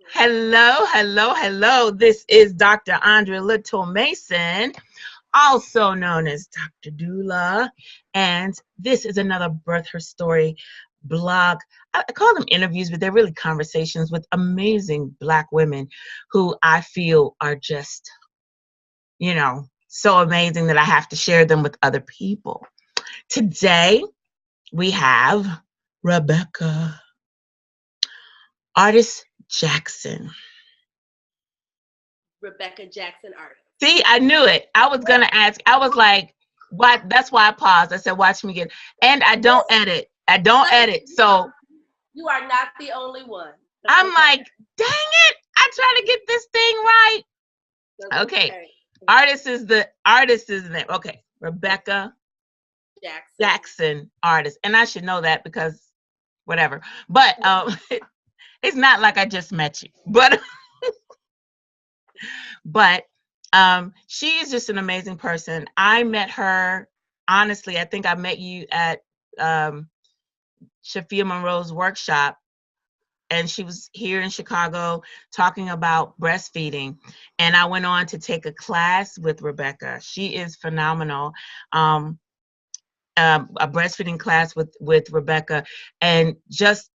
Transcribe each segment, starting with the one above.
Hello, hello, hello. This is Dr. Andrea Little Mason, also known as Dr. Doula. And this is another Birth Her Story blog. I call them interviews, but they're really conversations with amazing Black women who I feel are just, so amazing that I have to share them with other people. Today, we have Rebecca Artis Jackson. Rebecca Jackson-Artis. See, I knew it. I was going to ask. I was like, what? That's why I paused. I said, watch me get. And I don't edit. So You are not the only one. I'm like, dang it. I try to get this thing right. Okay. Artist is the name. Okay. Rebecca Jackson Artis. And I should know that because whatever. But it's not like I just met you. But she is just an amazing person. I met her, honestly, I think I met you at Shafia Monroe's workshop, and she was here in Chicago talking about breastfeeding. And I went on to take a class with Rebecca. She is phenomenal. A breastfeeding class with Rebecca, and just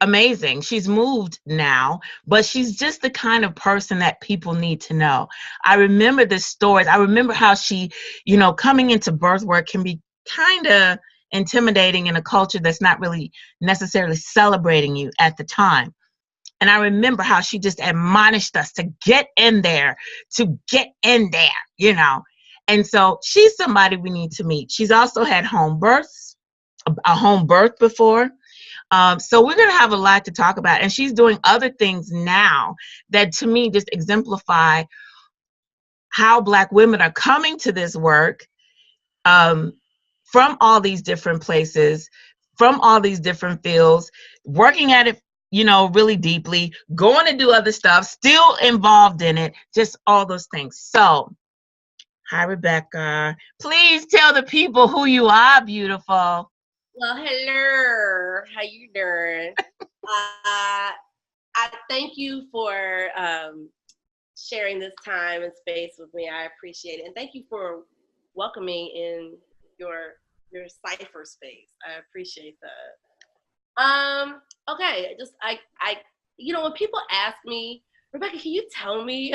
amazing. She's moved now, but she's just the kind of person that people need to know. I remember the stories. I remember how she, coming into birth work can be kind of intimidating in a culture that's not really necessarily celebrating you at the time. And I remember how she just admonished us to get in there, And so she's somebody we need to meet. She's also had a home birth before. So we're going to have a lot to talk about. And she's doing other things now that to me just exemplify how Black women are coming to this work from all these different places, from all these different fields, working at it, really deeply, going to do other stuff, still involved in it, just all those things. So, hi, Rebecca. Please tell the people who you are, beautiful. Well, hello. How you doing? I thank you for sharing this time and space with me. I appreciate it, and thank you for welcoming in your cipher space. I appreciate that. Okay, just I when people ask me, Rebecca, can you tell me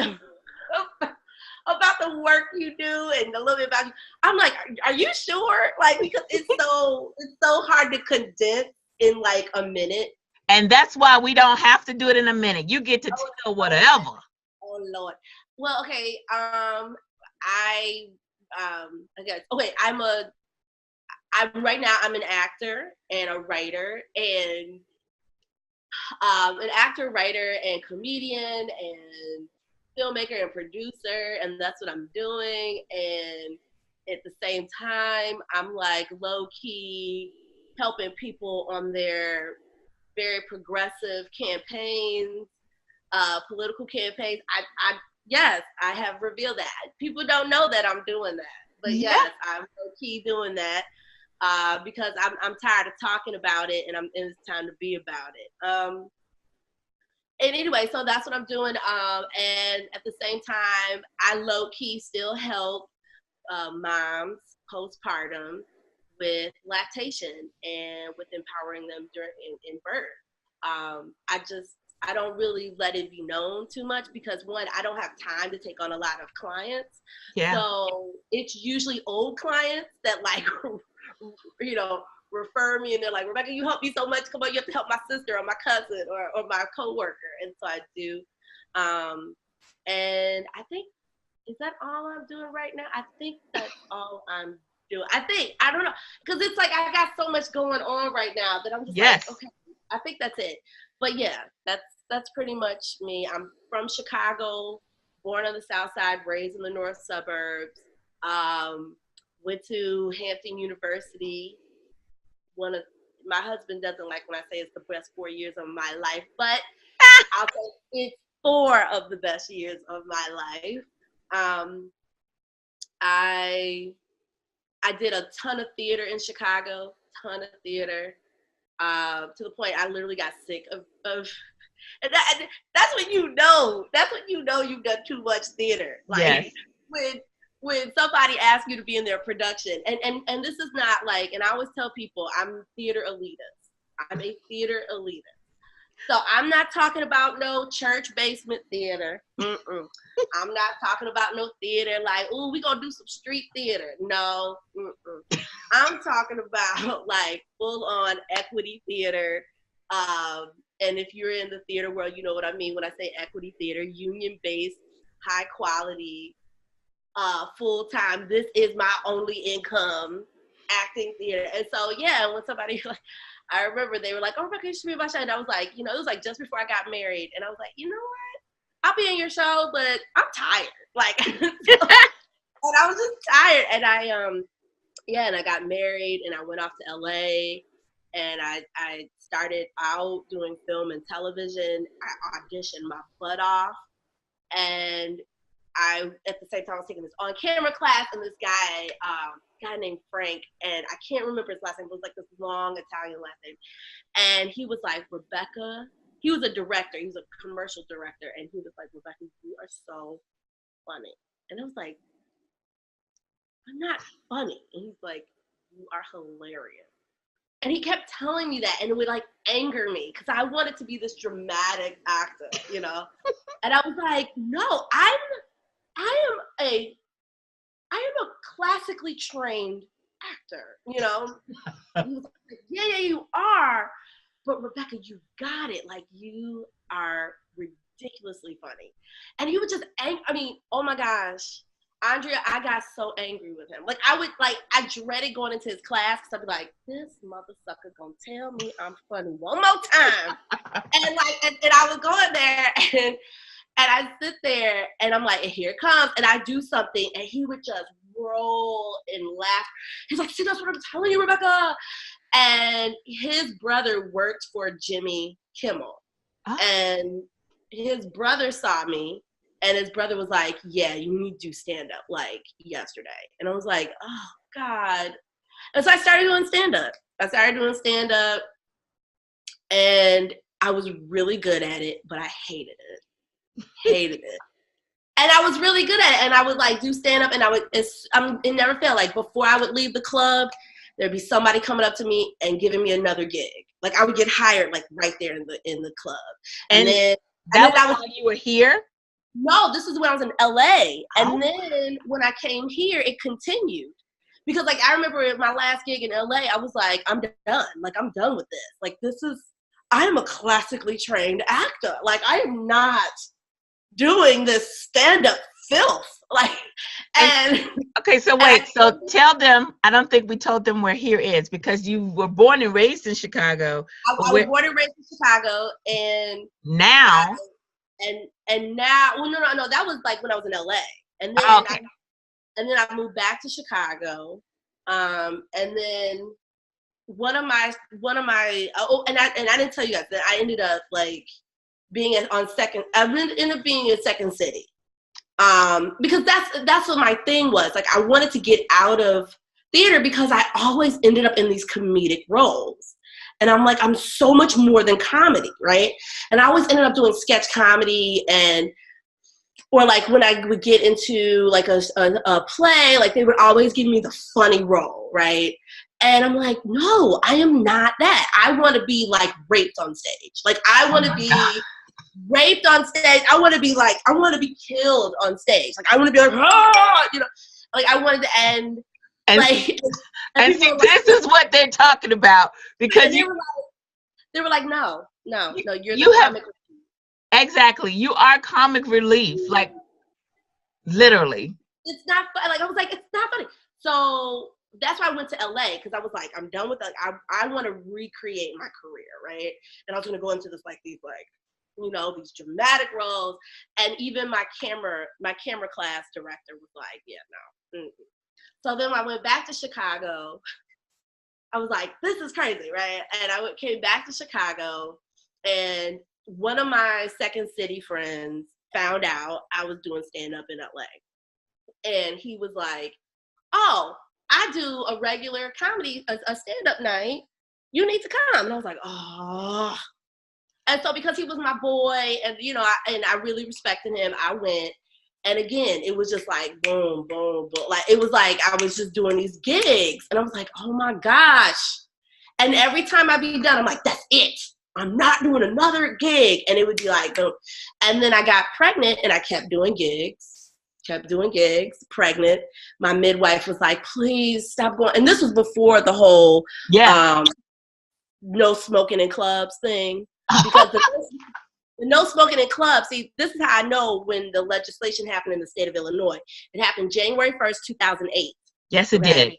about the work you do and a little bit about you? I'm like, are you sure? Like, because it's so hard to condense in like a minute. And that's why we don't have to do it in a minute. You get to tell whatever. Oh Lord. Well, okay. Right now I'm an actor and a writer and an actor, writer, and comedian and filmmaker and producer, and that's what I'm doing. And at the same time, I'm like low-key helping people on their very progressive campaigns, political campaigns. Yes, I have revealed that. People don't know that I'm doing that, but yes, I'm low-key doing that. Because I'm tired of talking about it, and it's time to be about it. And anyway, so that's what I'm doing. And at the same time, I low-key still help moms postpartum with lactation and with empowering them during in birth. I don't really let it be known too much because one, I don't have time to take on a lot of clients. Yeah. So it's usually old clients that like, refer me, and they're like, Rebecca, you help me so much. Come on, you have to help my sister or my cousin or my coworker. And so I do. And I think, is that all I'm doing right now? I think that's all I'm doing. I don't know. Because it's like I got so much going on right now that I'm just like, okay, I think that's it. But yeah, that's pretty much me. I'm from Chicago, born on the South Side, raised in the North Suburbs. Went to Hampton University. My husband doesn't like when I say it's the best 4 years of my life, but I'll say it's 4 of the best years of my life. I did a ton of theater in Chicago, to the point I literally got sick of And that's when you know. That's when you know you've done too much theater. Like Yes. when somebody asks you to be in their production, and this is not like. And I always tell people, I'm theater elitist. I'm a theater elitist. So I'm not talking about no church basement theater. Mm-mm. I'm not talking about no theater like, oh, we gonna do some street theater. No. Mm-mm. I'm talking about like full on equity theater. And if you're in the theater world, you know what I mean when I say equity theater, union based, high quality, full time. This is my only income acting theater. And so yeah, when somebody like, I remember they were like, oh, Rebecca, you should be in my show. And I was like, it was like just before I got married. And I was like, you know what? I'll be in your show, but I'm tired. Like, and I was just tired. And and I got married and I went off to LA and I started out doing film and television. I auditioned my butt off. And I, at the same time, I was taking this on-camera class, and this guy named Frank, and I can't remember his last name, but it was like this long Italian last name. And he was like, Rebecca, he was a director, he was a commercial director, and he was like, Rebecca, you are so funny. And I was like, I'm not funny. And he's like, you are hilarious. And he kept telling me that, and it would like anger me because I wanted to be this dramatic actor, And I was like, no, I am a classically trained actor, He was like, yeah, you are. But Rebecca, you got it. Like, you are ridiculously funny. And he would just, oh my gosh. Andrea, I got so angry with him. Like, I dreaded going into his class because I'd be like, this mother sucker gonna tell me I'm funny one more time. and I would go in there and I sit there and I'm like, and here it comes. And I do something and he would just roll and laugh. He's like, see, that's what I'm telling you, Rebecca. And his brother worked for Jimmy Kimmel. Oh. And his brother saw me. And his brother was like, yeah, you need to do stand-up like yesterday. And I was like, oh, God. And so I started doing stand-up. And I was really good at it, but I hated it. And I was really good at it. And I would like do stand-up and it never failed. Like before I would leave the club, there'd be somebody coming up to me and giving me another gig. Like I would get hired like right there in the club. And then while you were here? No, this is when I was in LA. And then when I came here, it continued. Because like I remember my last gig in LA, I was like, I'm done. Like I'm done with this. Like I am a classically trained actor. Like I am not doing this stand-up filth. Like and okay, so wait, so tell them, I don't think we told them where here is because you were born and raised in Chicago. I was born and raised in Chicago and now And now, well, no, that was like when I was in LA, and then I moved back to Chicago, and then one of my and I didn't tell you guys that I ended up like being on second. I ended up being in Second City, because that's what my thing was. Like I wanted to get out of theater because I always ended up in these comedic roles. And I'm like, I'm so much more than comedy, right? And I always ended up doing sketch comedy or like when I would get into like a play, like they would always give me the funny role, right? And I'm like, no, I am not that. I want to be like raped on stage. Like I want to be raped on stage. I want to be killed on stage. Like I want to be like, like I wanted to end. And see, this is what they're talking about because they were like, no, you're the comic relief. Exactly, you are comic relief, like literally. It's not funny. Like I was like, it's not funny. So that's why I went to LA because I was like, I'm done with that. I want to recreate my career, right? And I was gonna go into these these dramatic roles. And even my camera class director was like, yeah, no. Mm-mm. So then I went back to Chicago. I was like, this is crazy, right? And I came back to Chicago, and one of my Second City friends found out I was doing stand-up in LA. And he was like, oh, I do a regular comedy, a stand-up night. You need to come. And I was like, oh. And so because he was my boy, and I really respected him, I went. And again, it was just like boom, boom, boom. Like, it was like I was just doing these gigs. And I was like, oh my gosh. And every time I'd be done, I'm like, that's it. I'm not doing another gig. And it would be like, boom. And then I got pregnant and I kept doing gigs, pregnant. My midwife was like, please stop going. And this was before the whole no smoking in clubs thing. Because the no smoking in clubs, see, this is how I know when the legislation happened in the state of Illinois. It happened January 1st, 2008. Yes, it did.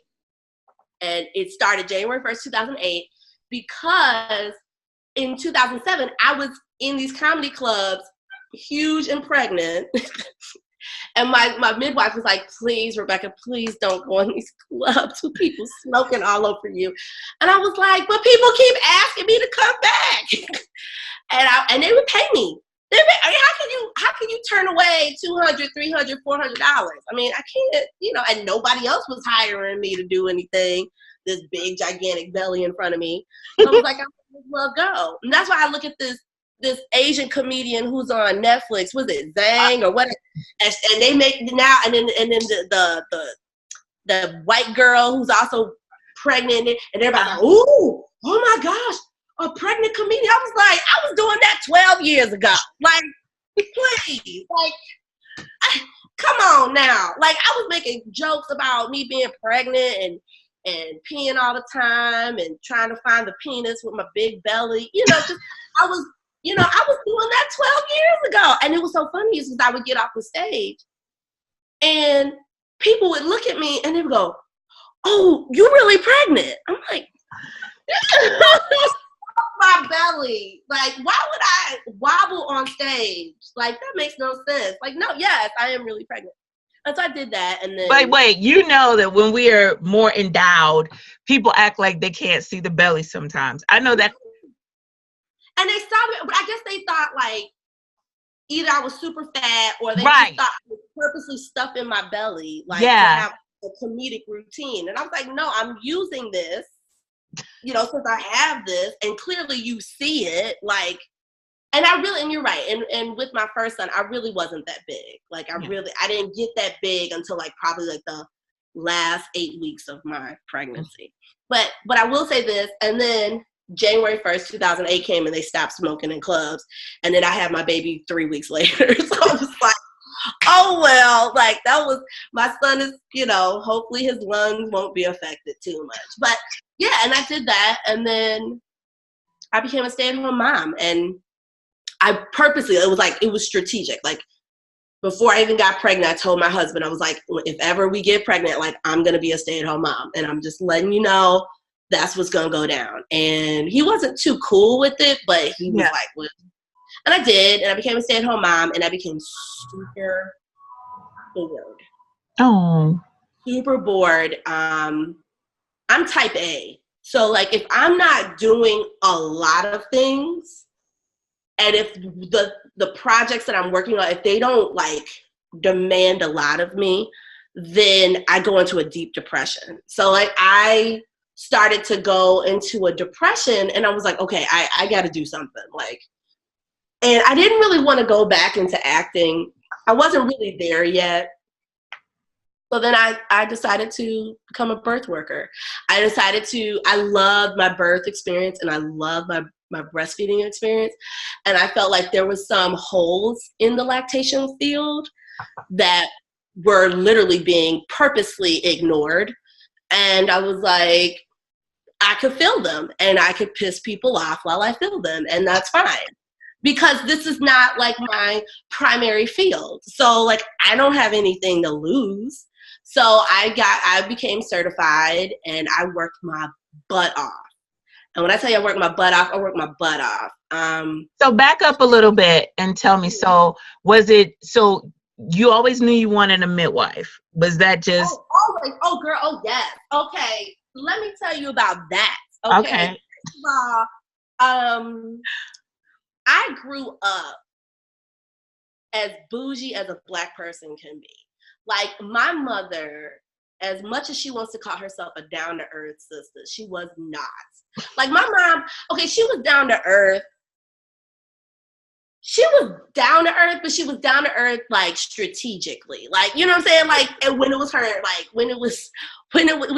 And it started January 1st, 2008, because in 2007, I was in these comedy clubs, huge and pregnant. And my midwife was like, please, Rebecca, please don't go in these clubs with people smoking all over you. And I was like, but people keep asking me to come back. And they would pay me. How can you turn away $200, $300, $400? I mean, I can't, and nobody else was hiring me to do anything. This big, gigantic belly in front of me. So I was like, I might as well go. And that's why I look at this Asian comedian who's on Netflix. Was it Zhang or what? And they make now, and then the white girl who's also pregnant, and everybody's like, ooh, oh my gosh, a pregnant comedian. I was like, I was doing that 12 years ago. Like, please, like, come on now. Like, I was making jokes about me being pregnant and peeing all the time and trying to find the penis with my big belly. I was doing that 12 years ago. And it was so funny is I would get off the stage and people would look at me and they would go, oh, you really pregnant? I'm like, my belly. Like, why would I wobble on stage? Like, that makes no sense. Like, no, yes, I am really pregnant. And so I did that, and then... Wait, you know that when we are more endowed, people act like they can't see the belly sometimes. I know that. And they saw it, but I guess they thought, like, either I was super fat or they just thought I was purposely stuffing my belly, like, to have a comedic routine. And I was like, no, I'm using this, since I have this, and clearly you see it, like... And you're right. And with my first son, I really wasn't that big. Like, I didn't get that big until like probably like the last 8 weeks of my pregnancy. But I will say this, and then January 1st, 2008 came and they stopped smoking in clubs. And then I had my baby 3 weeks later. So I was like, oh, well, like that was, my son is, hopefully his lungs won't be affected too much. But yeah, and I did that. And then I became a stay-at-home mom. And I purposely, it was strategic. Like, before I even got pregnant, I told my husband, I was like, if ever we get pregnant, like, I'm going to be a stay-at-home mom. And I'm just letting you know that's what's going to go down. And he wasn't too cool with it, but he was like, well. And I did. And I became a stay-at-home mom. And I became super bored. Oh. Super bored. I'm type A. So, like, if I'm not doing a lot of things, and if the projects that I'm working on, if they don't like demand a lot of me, then I go into a deep depression. So like I started to go into a depression and I was like, okay, I got to do something. Like, and I didn't really want to go back into acting. I wasn't really there yet. So then I decided to become a birth worker. I loved my birth experience and I loved my breastfeeding experience. And I felt like there was some holes in the lactation field that were literally being purposely ignored. And I was like, I could fill them and I could piss people off while I fill them. And that's fine. Because this is not like my primary field. So like, I don't have anything to lose. So I became certified and I worked my butt off. And when I tell you I worked my butt off, I worked my butt off. So back up a little bit and tell me, so you always knew you wanted a midwife? Was that just? Oh, always. Oh, girl. Oh, yes. Okay. Let me tell you about that. Okay. First of all, I grew up as bougie as a Black person can be. Like, my mother, as much as she wants to call herself a down-to-earth sister, she was not. Like, my mom, okay, she was down-to-earth she was down to earth, but she was down to earth like strategically, like, you know what I'm saying? Like, and when it was her, like when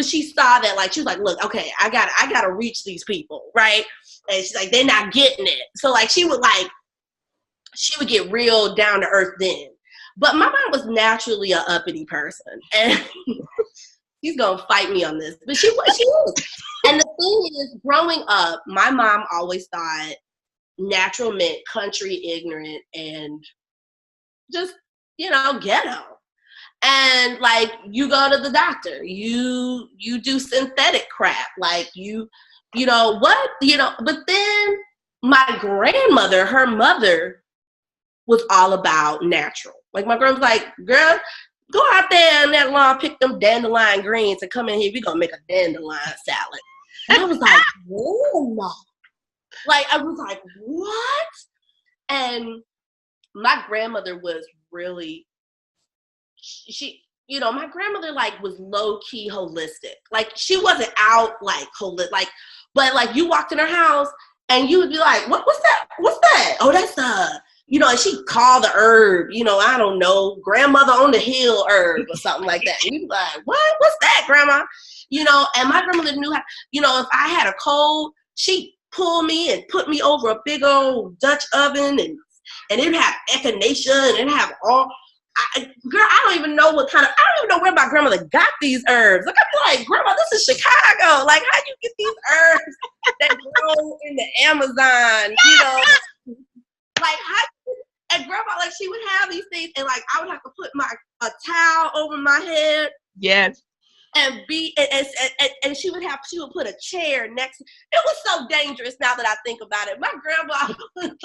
she saw that, like, she was like, look, okay, I gotta reach these people, right? And she's like, they're not getting it. So like, she would get real down to earth then. But my mom was naturally an uppity person, and she's gonna fight me on this, but she was. And the thing is, growing up, my mom always thought natural meant country, ignorant, and just, you know, ghetto. And like, you go to the doctor, you do synthetic crap, like you know what, you know. But then my grandmother, her mother, was all about natural. Like, my grandma's like, girl, go out there in that lawn, pick them dandelion greens and come in here, we gonna make a dandelion salad. And I was like, whoa. Like, I was like, what? And my grandmother was really, she, you know, my grandmother, like, was low-key holistic. Like, she wasn't out, like, like, but, like, you walked in her house, and you would be like, what's that? What's that? Oh, that's, you know, and she'd call the herb, you know, I don't know, grandmother on the hill herb or something like that. And you'd be like, what? What's that, grandma? You know, and my grandmother knew how, you know, if I had a cold, she'd pull me and put me over a big old Dutch oven, and it'd have echinacea, and it'd have all, girl, I don't even know I don't even know where my grandmother got these herbs. Like, I'd be like, grandma, this is Chicago. Like, how do you get these herbs that grow in the Amazon, you know? Like, and grandma, like, she would have these things, and like, I would have to put a towel over my head. Yes. And and she would put a chair next. It was so dangerous now that I think about it. My grandma, how was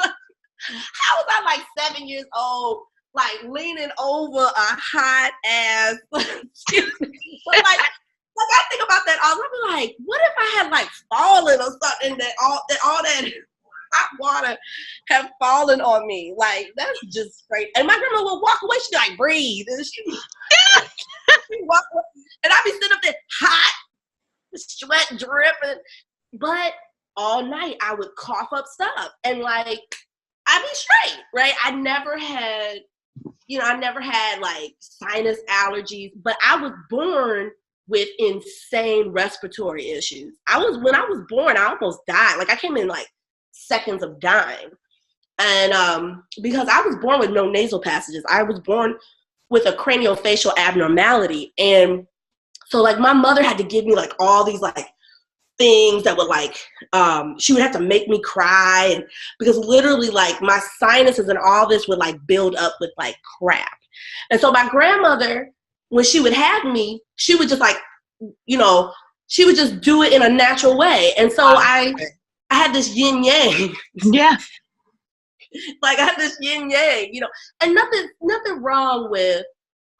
I like 7 years old, like leaning over a hot ass. Excuse me. But like I think about that all. I'd be like, what if I had like fallen or something, that all that hot water have fallen on me? Like, that's just great. And my grandma would walk away. She'd be like, breathe, and she'd walk away. And I'd be sitting up there hot, sweat dripping. But all night I would cough up stuff, and like, I'd be straight, right? I never had like sinus allergies, but I was born with insane respiratory issues. When I was born, I almost died. Like, I came in like seconds of dying. And because I was born with no nasal passages, I was born with a craniofacial abnormality. And so like, my mother had to give me like all these like things that would like, she would have to make me cry, and because literally like my sinuses and all this would like build up with like crap. And so my grandmother, when she would have me, she would just like, you know, she would just do it in a natural way. And so I had this yin yang. Yeah. Like, I had this yin yang, you know, and nothing wrong with,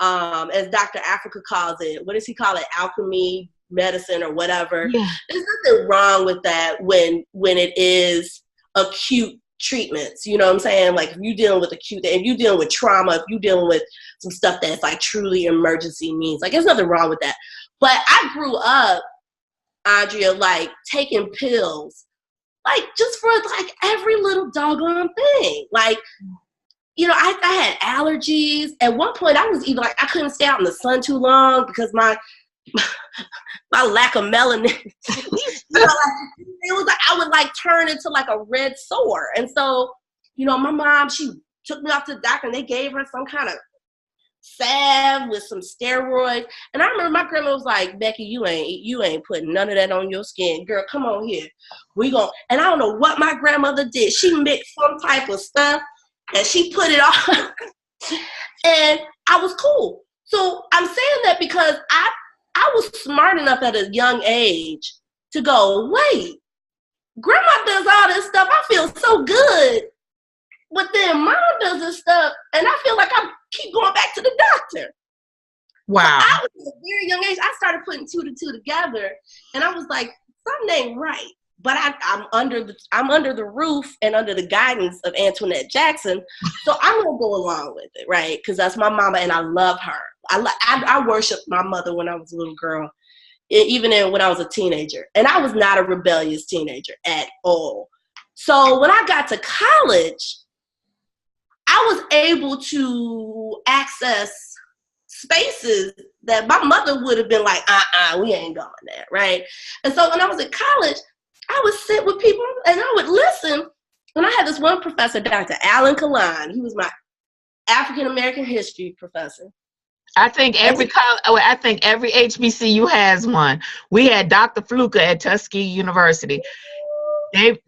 as Dr. Africa calls it, what does he call it? Alchemy medicine or whatever. Yeah. There's nothing wrong with that when it is acute treatments, you know what I'm saying? Like, if you're dealing with if you're dealing with trauma, if you're dealing with some stuff that's like truly emergency means, like, there's nothing wrong with that. But I grew up, Andrea, like taking pills, like just for like every little doggone thing. Like, you know, I had allergies. At one point, I was even like, I couldn't stay out in the sun too long because my lack of melanin. You know, like, it was like I would like turn into like a red sore. And so, you know, my mom, she took me off to the doctor, and they gave her some kind of salve with some steroids. And I remember my grandma was like, Becky, you ain't putting none of that on your skin. Girl, come on here. And I don't know what my grandmother did. She mixed some type of stuff, and she put it on. And I was cool. So I'm saying that because I was smart enough at a young age to go, wait, grandma does all this stuff. I feel so good. But then mom does this stuff, and I feel like I keep going back to the doctor. Wow. So I was at a very young age. I started putting 2 to 2 together, and I was like, something ain't right. But I'm under the roof and under the guidance of Antoinette Jackson, so I'm gonna go along with it, right? Because that's my mama, and I love her. I worshiped my mother when I was a little girl, even when I was a teenager, and I was not a rebellious teenager at all. So when I got to college, able to access spaces that my mother would have been like, we ain't going there, right? And so when I was in college, I would sit with people and I would listen. And I had this one professor, Dr. Alan Kalan. He was my African-American history professor. I think every HBCU has one. We had Dr. Fluker at Tuskegee University.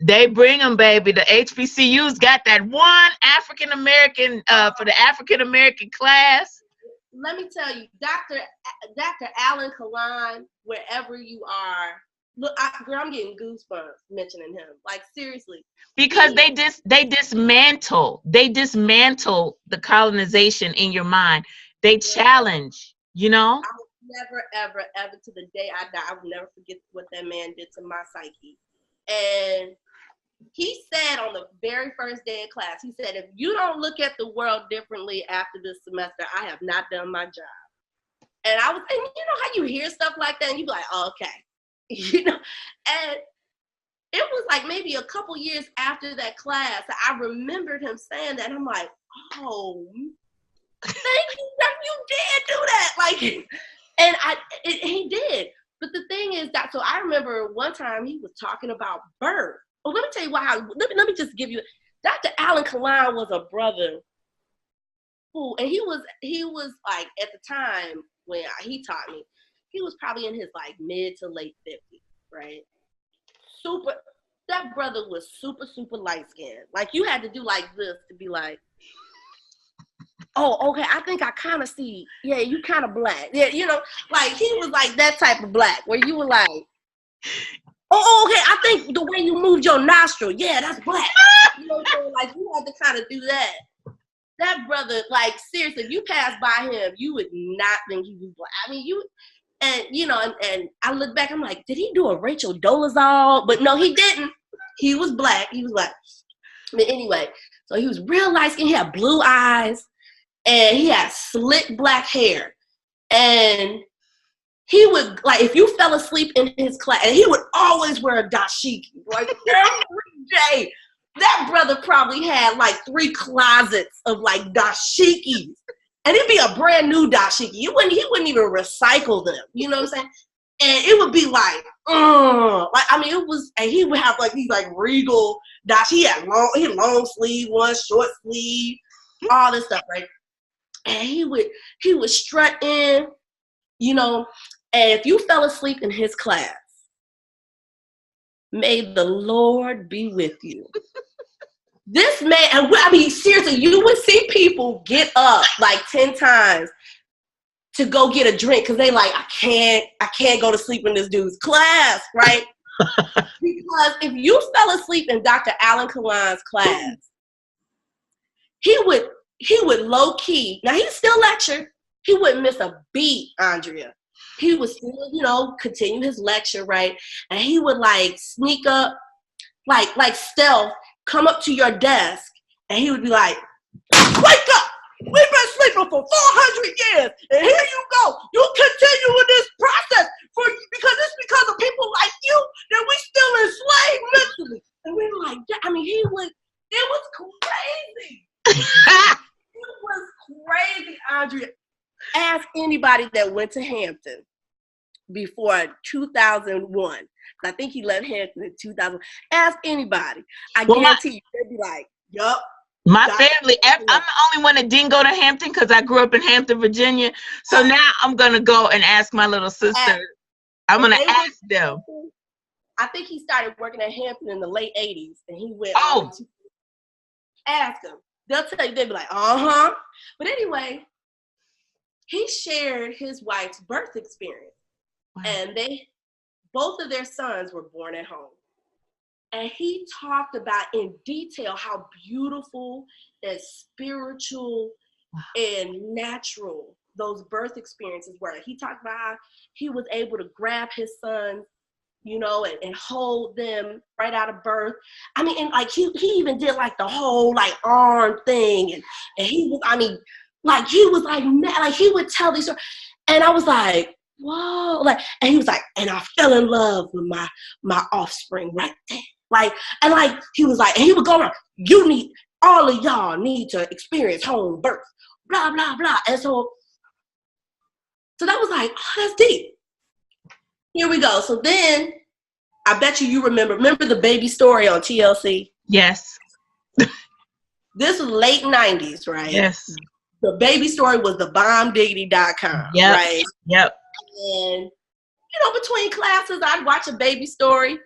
They bring them, baby. The HBCUs got that one African American for the African American class. Let me tell you, Dr. Alan Kalan, wherever you are, look, I'm getting goosebumps mentioning him. Like, seriously. Because they dismantle the colonization in your mind. They challenge, you know? I will never, ever, ever to the day I die, I will never forget what that man did to my psyche. And he said on the very first day of class, he said, if you don't look at the world differently after this semester, I have not done my job. And I was, and you know how you hear stuff like that and you be like, oh, okay. You know, and it was like maybe a couple years after that class, I remembered him saying that. And I'm like, oh, thank you that you did do that. Like, and he did. But the thing is that, so I remember one time he was talking about birth. Oh, let me tell you why. Let me just give you, Dr. Alan Kalan was a brother who, and he was like, at the time when he taught me, he was probably in his like mid to late 50s, right? That brother was super, super light skinned. Like you had to do like this to be like, oh, okay, I think I kind of see, yeah, you kind of black. Yeah, you know, like he was like that type of black where you were like, oh, okay, I think the way you moved your nostril, yeah, that's black. You know what I'm saying? Like you had to kind of do that. That brother, like seriously, if you passed by him, you would not think he was black. I mean, and you know, and I look back, I'm like, did he do a Rachel Dolezal? But no, he didn't. He was black. He was black. But anyway, so he was real light skin. He had blue eyes. And he had slick black hair. And he would, like, if you fell asleep in his class, and he would always wear a dashiki. Like, every day. That brother probably had, like, 3 closets of, like, dashikis. And it'd be a brand new dashiki. He wouldn't even recycle them. You know what I'm saying? And it would be like, I mean, it was, and he would have, like, these, like, regal dashiki. He had long sleeve ones, short sleeve, all this stuff, right? And he would strut in, you know, and if you fell asleep in his class, may the Lord be with you. This man, and I mean, seriously, you would see people get up like 10 times to go get a drink because they like, I can't go to sleep in this dude's class, right? Because if you fell asleep in Dr. Alan Kalan's class, he would low key, now he'd still lecture, he wouldn't miss a beat, Andrea. He would still, you know, continue his lecture, right? And he would like sneak up, like stealth, come up to your desk, and he would be like, wake up! We've been sleeping for 400 years, and here you go. You continue with this process because it's because of people like you that we still enslaved mentally. And we were like, I mean, it was crazy. It was crazy, Andrea. Ask anybody that went to Hampton before 2001. I think he left Hampton in 2000. Ask anybody. I guarantee you, they'd be like, yup. My family, I'm the only one that didn't go to Hampton because I grew up in Hampton, Virginia. So now I'm going to go and ask my little sister. I'm going to ask them. I think he started working at Hampton in the late 80s. And he went, ask them. They'll tell you, they'll be like, uh-huh. But anyway, he shared his wife's birth experience. Wow. And both of their sons were born at home. And he talked about in detail how beautiful and spiritual and natural those birth experiences were. He talked about how he was able to grab his sons, you know, and hold them right out of birth. I mean, and like he even did like the whole like arm thing. And he was, I mean, like he was like, like he would tell these stories. And I was like, whoa. Like, and he was like, and I fell in love with my offspring right there. Like, and like, he was like, and he would go around, you need, all of y'all need to experience home birth, blah, blah, blah. And so that was like, oh, that's deep. Here we go. So then I bet you remember the baby story on TLC? Yes. This was late 90s, right? Yes. The baby story was the bombdiggity.com, yep. right? Yep. And, between classes, I'd watch a baby story,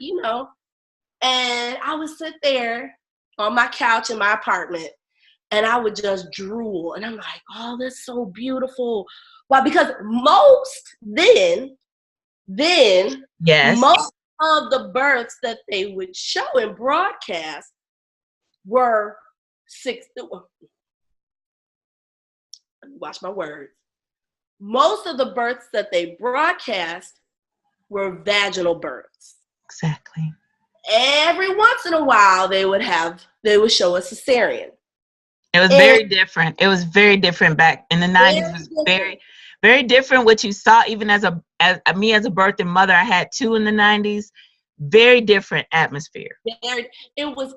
and I would sit there on my couch in my apartment and I would just drool. And I'm like, oh, that's so beautiful. Well, because most yes. most of the births that they would show in broadcast were watch my words. Most of the births that they broadcast were vaginal births. Exactly. Every once in a while, they would show a cesarean. It was very different. It was very different back in the 90s. It was very, very different. What you saw, even as a birthing mother, I had 2 in the 90s. Very different atmosphere. It was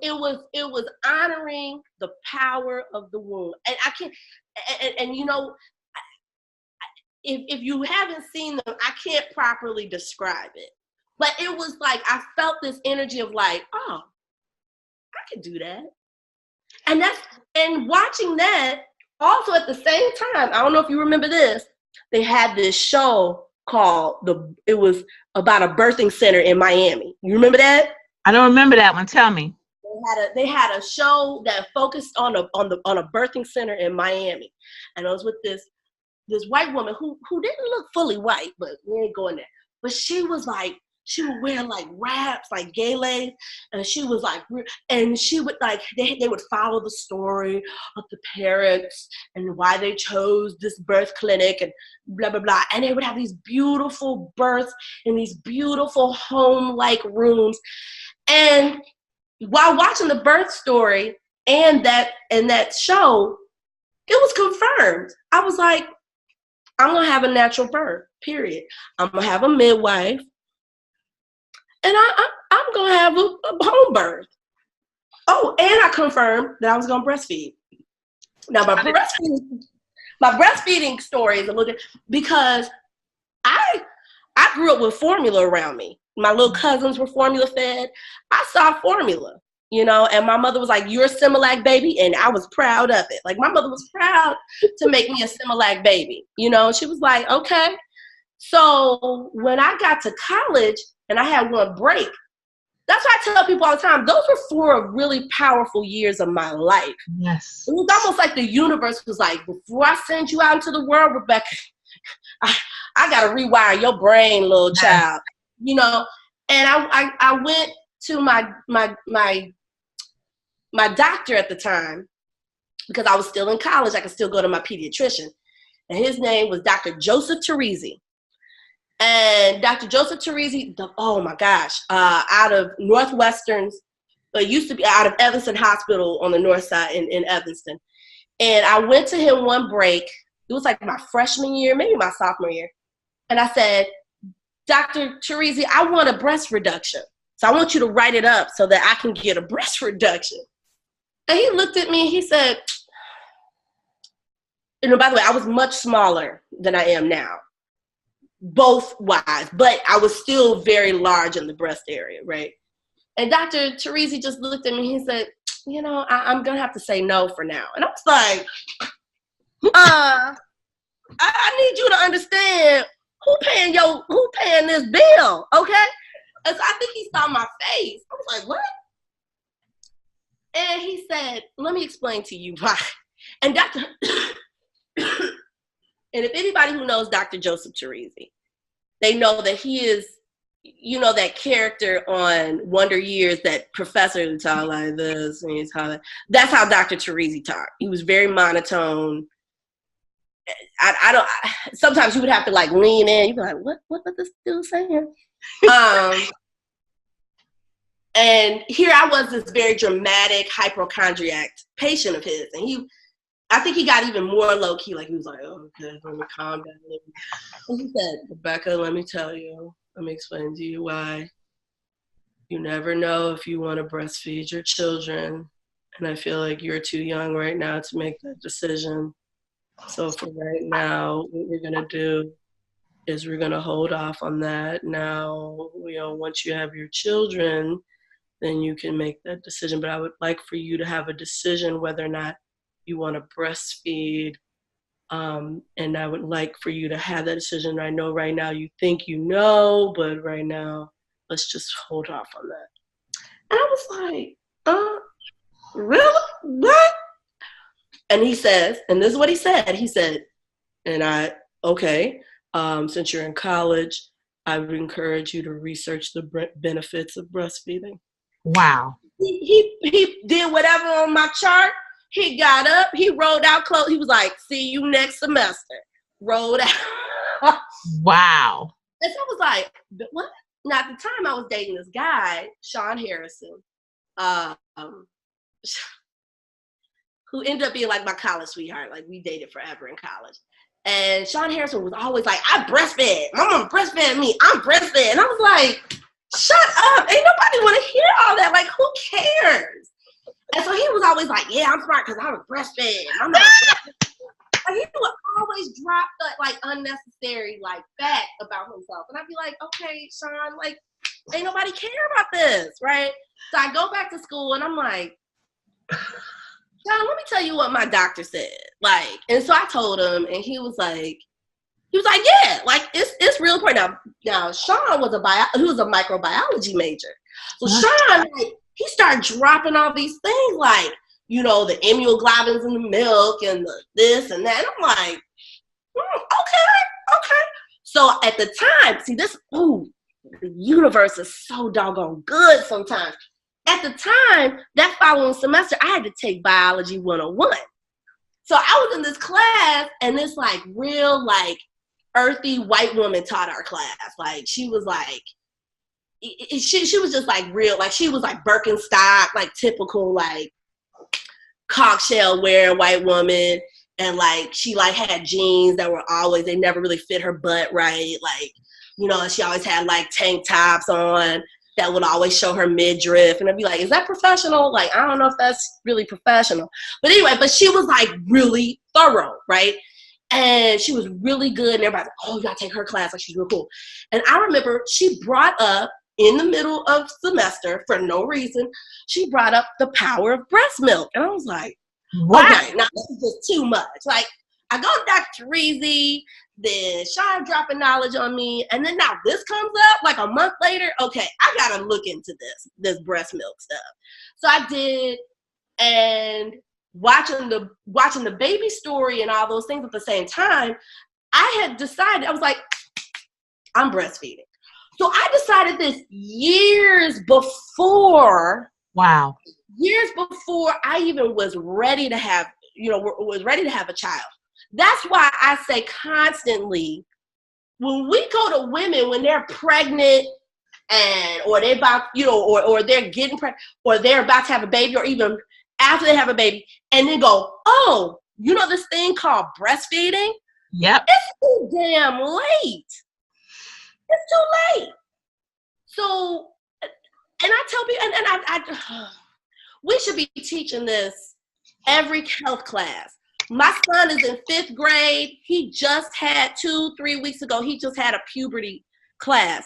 honoring the power of the womb, and I can't. And if you haven't seen them, I can't properly describe it. But it was like I felt this energy of like, oh, I could do that, and watching that also at the same time. I don't know if you remember this. They had this show called it was about a birthing center in Miami. You remember that? I don't remember that one. Tell me. They had a show that focused on a birthing center in Miami, and it was with this white woman who didn't look fully white, but we ain't going there. But she was like, she would wear like wraps, like galas, and she was like, and she would like, they would follow the story of the parents and why they chose this birth clinic and blah, blah, blah. And they would have these beautiful births in these beautiful home-like rooms. And while watching the birth story and that show, it was confirmed. I was like, I'm going to have a natural birth, period. I'm going to have a midwife. And I'm going to have a home birth. Oh, and I confirmed that I was going to breastfeed. Now, my breastfeeding story is a little bit, because I grew up with formula around me. My little cousins were formula fed. I saw formula, and my mother was like, you're a Similac baby. And I was proud of it. Like, my mother was proud to make me a Similac baby. She was like, okay. So when I got to college and I had one break, that's why I tell people all the time, those were 4 really powerful years of my life. Yes. It was almost like the universe was like, before I send you out into the world, Rebecca, I got to rewire your brain, little child. And I went to my doctor at the time, because I was still in college. I could still go to my pediatrician. And his name was Dr. Joseph Teresi. And Dr. Joseph Teresi, oh my gosh, out of Northwestern's, used to be out of Evanston Hospital on the north side in Evanston. And I went to him one break. It was like my freshman year, maybe my sophomore year. And I said, Dr. Teresi, I want a breast reduction. So I want you to write it up so that I can get a breast reduction. And he looked at me, he said, by the way, I was much smaller than I am now, both wise, but I was still very large in the breast area, right? And Dr. Teresi just looked at me, he said, I'm going to have to say no for now. And I was like, I need you to understand who paying this bill, okay? And so I think he saw my face. I was like, what? And he said, let me explain to you why. And and if anybody who knows Dr. Joseph Teresi, they know that he is, that character on Wonder Years, that professor who talk like this, and he's talking. That's how Dr. Teresi talked. He was very monotone. Sometimes you would have to like lean in. You'd be like, what this dude saying? And here I was, this very dramatic hypochondriac patient of his, and I think he got even more low key. Like, he was like, oh, okay, let me calm down. And he said, Rebecca, let me explain to you why you never know if you want to breastfeed your children And I feel like you're too young right now to make that decision. So for right now, what we're gonna do is we're gonna hold off on that. Now, once you have your children, then you can make that decision. But I would like for you to have a decision whether or not you want to breastfeed. And I would like for you to have that decision. I know right now you think but right now, let's just hold off on that. And I was like, really? What? And he says, and this is what he said. He said, okay, since you're in college, I would encourage you to research the benefits of breastfeeding. Wow. He did whatever on my chart. He got up, he rolled out clothes. He was like, see you next semester. Rolled out. Wow. And so I was like, what? Now, at the time I was dating this guy, Sean Harrison, who ended up being like my college sweetheart. Like, we dated forever in college. And Sean Harrison was always like, I breastfed. My mama breastfed me. I'm breastfed. And I was like, shut up. Ain't nobody want to hear all that. Like, who cares? And so he was always like, yeah, I'm smart because I was breastfed. I'm not breastfed. Like, he would always drop that, like, unnecessary, like, fact about himself. And I'd be like, okay, Sean, like, ain't nobody care about this, right? So I go back to school and I'm like, Sean, let me tell you what my doctor said. Like, and so I told him, and he was like, yeah, like, it's real important. Now Sean was a microbiology major. So Sean, like, he started dropping all these things, like, the immunoglobulins in the milk and the this and that. And I'm like, okay. So at the time, see this, the universe is so doggone good sometimes. At the time, that following semester, I had to take Biology 101. So I was in this class, and this, like, real, like, earthy white woman taught our class. Like, she was like, she was just, like, real, like, she was like Birkenstock, like, typical, like, conch shell wearing white woman. And, like, she, like, had jeans that were always, they never really fit her butt right. Like, she always had, like, tank tops on that would always show her midriff. And I'd be like, is that professional? Like, I don't know if that's really professional. But anyway, but she was, like, really thorough, right? And she was really good. And everybody's like, oh, you gotta take her class. Like, she's real cool. And I remember she brought up, in the middle of semester, for no reason, she brought up the power of breast milk. And I was like, wow, okay, now this is just too much. Like, I go to Dr. Reezy, then Sean dropping knowledge on me, and then now this comes up like a month later. Okay, I gotta look into this breast milk stuff. So I did, and watching the baby story and all those things at the same time, I had decided, I was like, I'm breastfeeding. So I decided this years before. Wow. Years before I even was ready to have, a child. That's why I say constantly, when we go to women when they're pregnant or they're about, or they're getting pregnant, or they're about to have a baby, or even after they have a baby, and then go, oh, this thing called breastfeeding? Yep. It's too damn late. It's too late. So, and I tell people, we should be teaching this every health class. My son is in 5th grade. He just had 2-3 weeks ago, he just had a puberty class.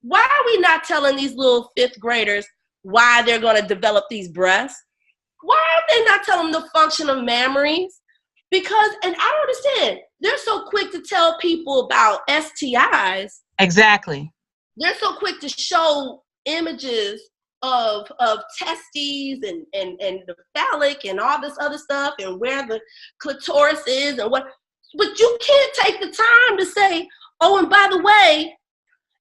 Why are we not telling these little 5th graders why they're going to develop these breasts? Why are they not telling them the function of mammaries? Because, and I don't understand, they're so quick to tell people about STIs. Exactly. They're so quick to show images of testes and the phallic and all this other stuff and where the clitoris is and what, but you can't take the time to say, oh, and by the way,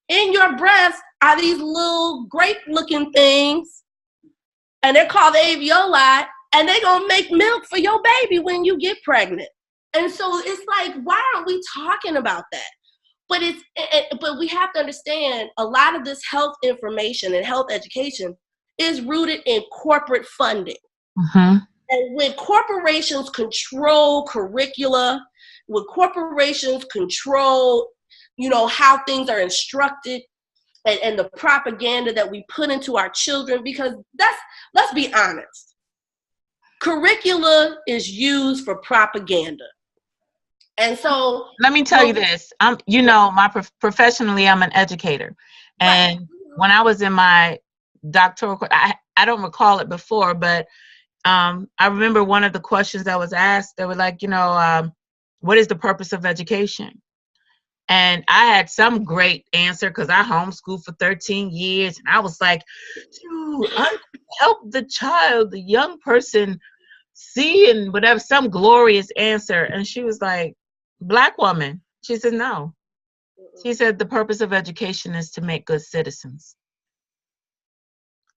in your breast are these little grape-looking things, and they're called the alveoli, and they're gonna make milk for your baby when you get pregnant. And so it's like, why aren't we talking about that? But but we have to understand, a lot of this health information and health education is rooted in corporate funding. Mm-hmm. And when corporations control curricula, when corporations control, how things are instructed, and the propaganda that we put into our children, because let's be honest, Curricula is used for propaganda. And so let me tell you this. Professionally, I'm an educator. And when I was in my doctoral, I don't recall it before, but I remember one of the questions that was asked, they were like, what is the purpose of education? And I had some great answer because I homeschooled for 13 years. And I was like, I help the child, the young person, see and whatever, some glorious answer. And she was like, Black woman. She said, no. She said, the purpose of education is to make good citizens.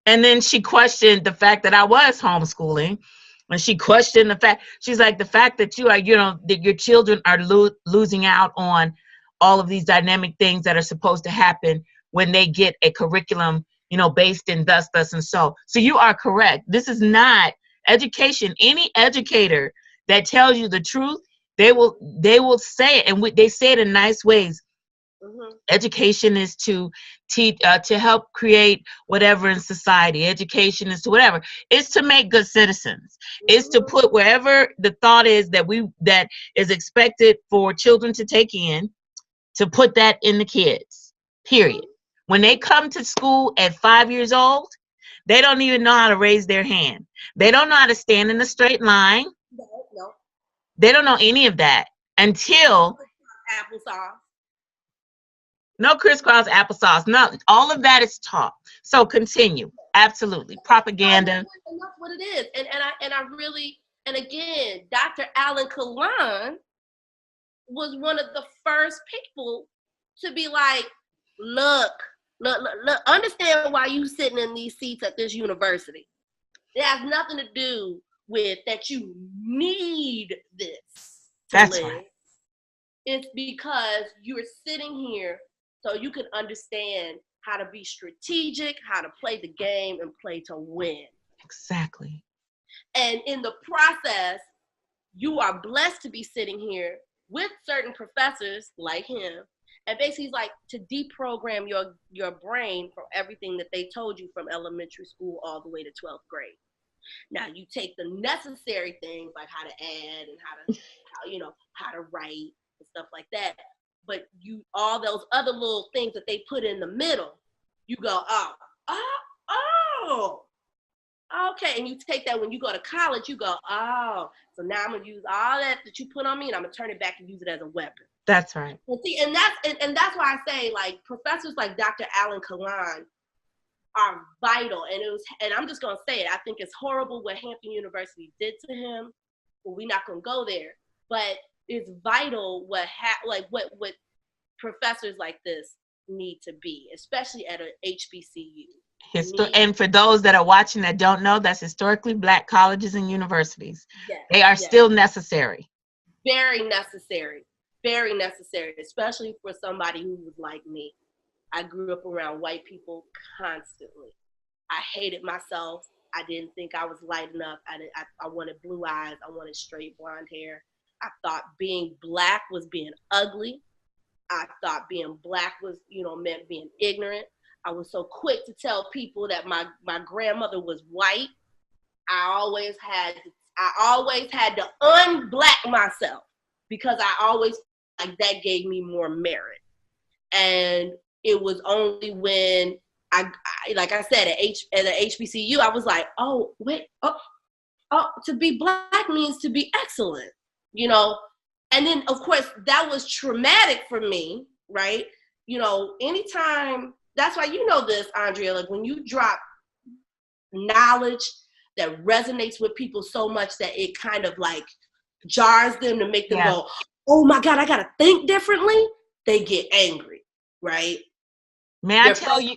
And then she questioned the fact that I was homeschooling. And she questioned the fact, she's like, the fact that you are, that your children are losing out on all of these dynamic things that are supposed to happen when they get a curriculum, based in thus, and so. So you are correct. This is not education. Any educator that tells you the truth, they will say it, and they say it in nice ways. Mm-hmm. Education is to teach, to help create whatever in society. Education is to whatever. It's to make good citizens. Mm-hmm. It's to put wherever the thought is that is expected for children to take in, to put that in the kids. Period. When they come to school at 5 years old, they don't even know how to raise their hand. They don't know how to stand in a straight line. No. They don't know any of that until applesauce. No crisscross applesauce. No, all of that is taught. So continue. Absolutely. Propaganda. And that's what it is. And I really, and again, Dr. Alan Kalan was one of the first people to be like, look, understand why you sitting in these seats at this university. It has nothing to do with that you need this to That's live. Right. It's because you're sitting here so you can understand how to be strategic, how to play the game, and play to win. Exactly. And in the process, you are blessed to be sitting here with certain professors like him. And basically he's like to deprogram your brain from everything that they told you from elementary school all the way to 12th grade. Now you take the necessary things like how to add and how to write and stuff like that. But all those other little things that they put in the middle, you go, okay. And you take that when you go to college, you go, so now I'm gonna use all that you put on me and I'm gonna turn it back and use it as a weapon. That's right. And see, and that's why I say, like, professors like Dr. Alan Kalan are vital. And I'm just gonna say it. I think it's horrible what Hampton University did to him. Well, we're not gonna go there. But it's vital what professors like this need to be, especially at a HBCU. And for those that are watching that don't know, that's historically Black colleges and universities. Yes, they are still necessary. Very necessary. Very necessary, especially for somebody who was like me. I grew up around white people constantly. I hated myself. I didn't think I was light enough. I wanted blue eyes. I wanted straight blonde hair. I thought being Black was being ugly. I thought being Black was, meant being ignorant. I was so quick to tell people that my grandmother was white. I always had to un-Black myself because I always like that gave me more merit. And it was only when I like I said, at a HBCU, I was like, to be Black means to be excellent, And then, of course, that was traumatic for me, right? Anytime, that's why this, Andrea, like when you drop knowledge that resonates with people so much that it kind of like jars them to make them go, oh my God, I got to think differently. They get angry, right? May I tell you?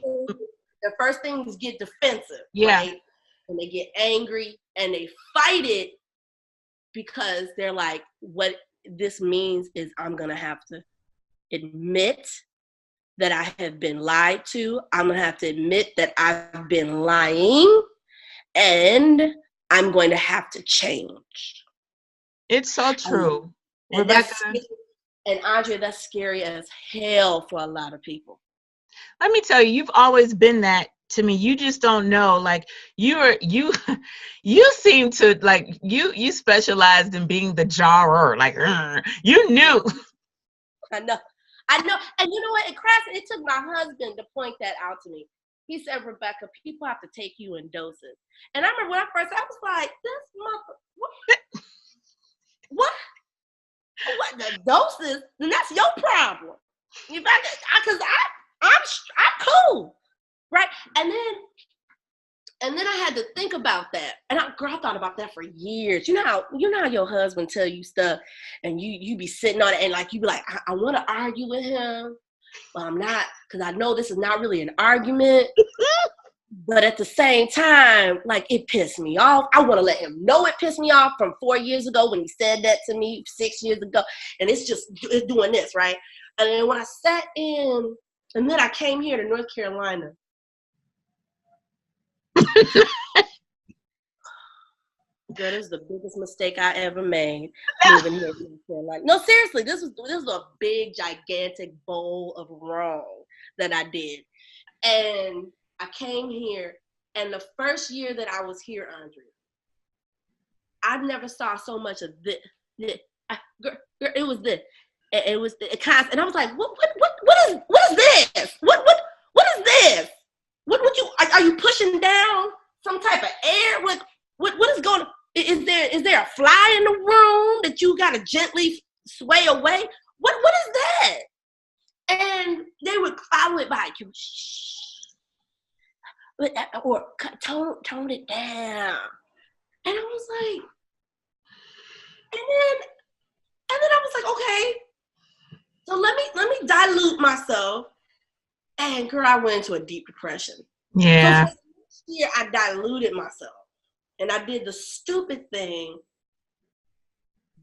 The first thing is get defensive, right? And they get angry and they fight it because they're like, what this means is I'm going to have to admit that I have been lied to. I'm going to have to admit that I've been lying, and I'm going to have to change. It's so true. And Andrea, that's scary as hell for a lot of people. Let me tell you, you've always been that to me. You just don't know. Like you seem to like you specialized in being the jarrer. Like you knew. I know. And you know what? It took my husband to point that out to me. He said, Rebecca, people have to take you in doses. And I remember when I was like, this mother, what? What the doses? Then that's your problem. Because I'm cool, right? And then I had to think about that. And I thought about that for years. You know how your husband tell you stuff and you be sitting on it and like you be like, I want to argue with him, but I'm not, because I know this is not really an argument. But at the same time, like it pissed me off. I want to let him know it pissed me off from 4 years ago when he said that to me 6 years ago. And it's doing this, right? And then when I sat in, and then I came here to North Carolina. Girl, this is the biggest mistake I ever made moving here to North Carolina. No, seriously, this was a big, gigantic bowl of wrong that I did. And I came here, and the first year that I was here, Andrea, I never saw so much of this. Girl, it was this. It was the concept, and I was like, what is this? What is this? What are you pushing down some type of air? What is going on? Is there a fly in the room that you gotta gently sway away? What is that? And they would follow it by you. Or tone it down. And I was like, and then I was like, okay, so let me dilute myself. And girl, I went into a deep depression. Yeah. So for this year, I diluted myself. And I did the stupid thing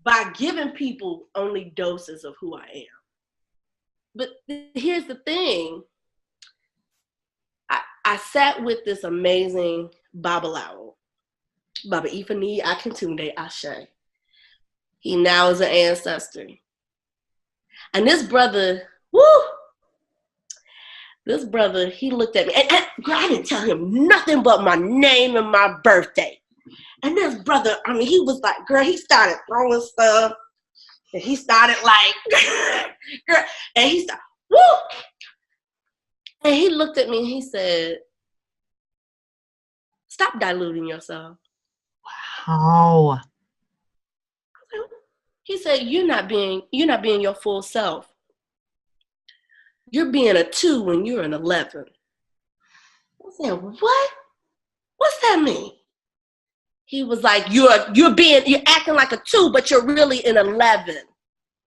by giving people only doses of who I am. But here's the thing. I sat with this amazing Babalawo, Baba Ifani Akintunde Ashe. He now is an ancestor. And this brother, he looked at me. And girl, I didn't tell him nothing but my name and my birthday. And this brother, I mean, he was like, girl, he started throwing stuff. And he started like, girl, and he started, woo! And he looked at me and he said, stop diluting yourself. Wow. He said, you're not being your full self. You're being a 2 when you're an 11. I said, what? What's that mean? He was like, you're acting like a 2, but you're really an 11.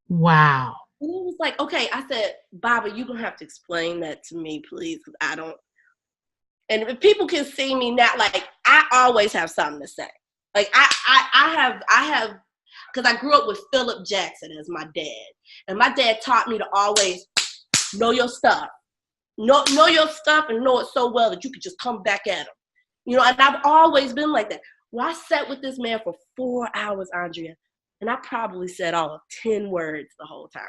Wow. And he was like, okay. I said, Baba, you're going to have to explain that to me, please, because I don't. And if people can see me now, like, I always have something to say. Like, I have, because I grew up with Philip Jackson as my dad. And my dad taught me to always know your stuff. Know your stuff and know it so well that you could just come back at him. You know, and I've always been like that. Well, I sat with this man for 4 hours, Andrea, and I probably said all of 10 words the whole time.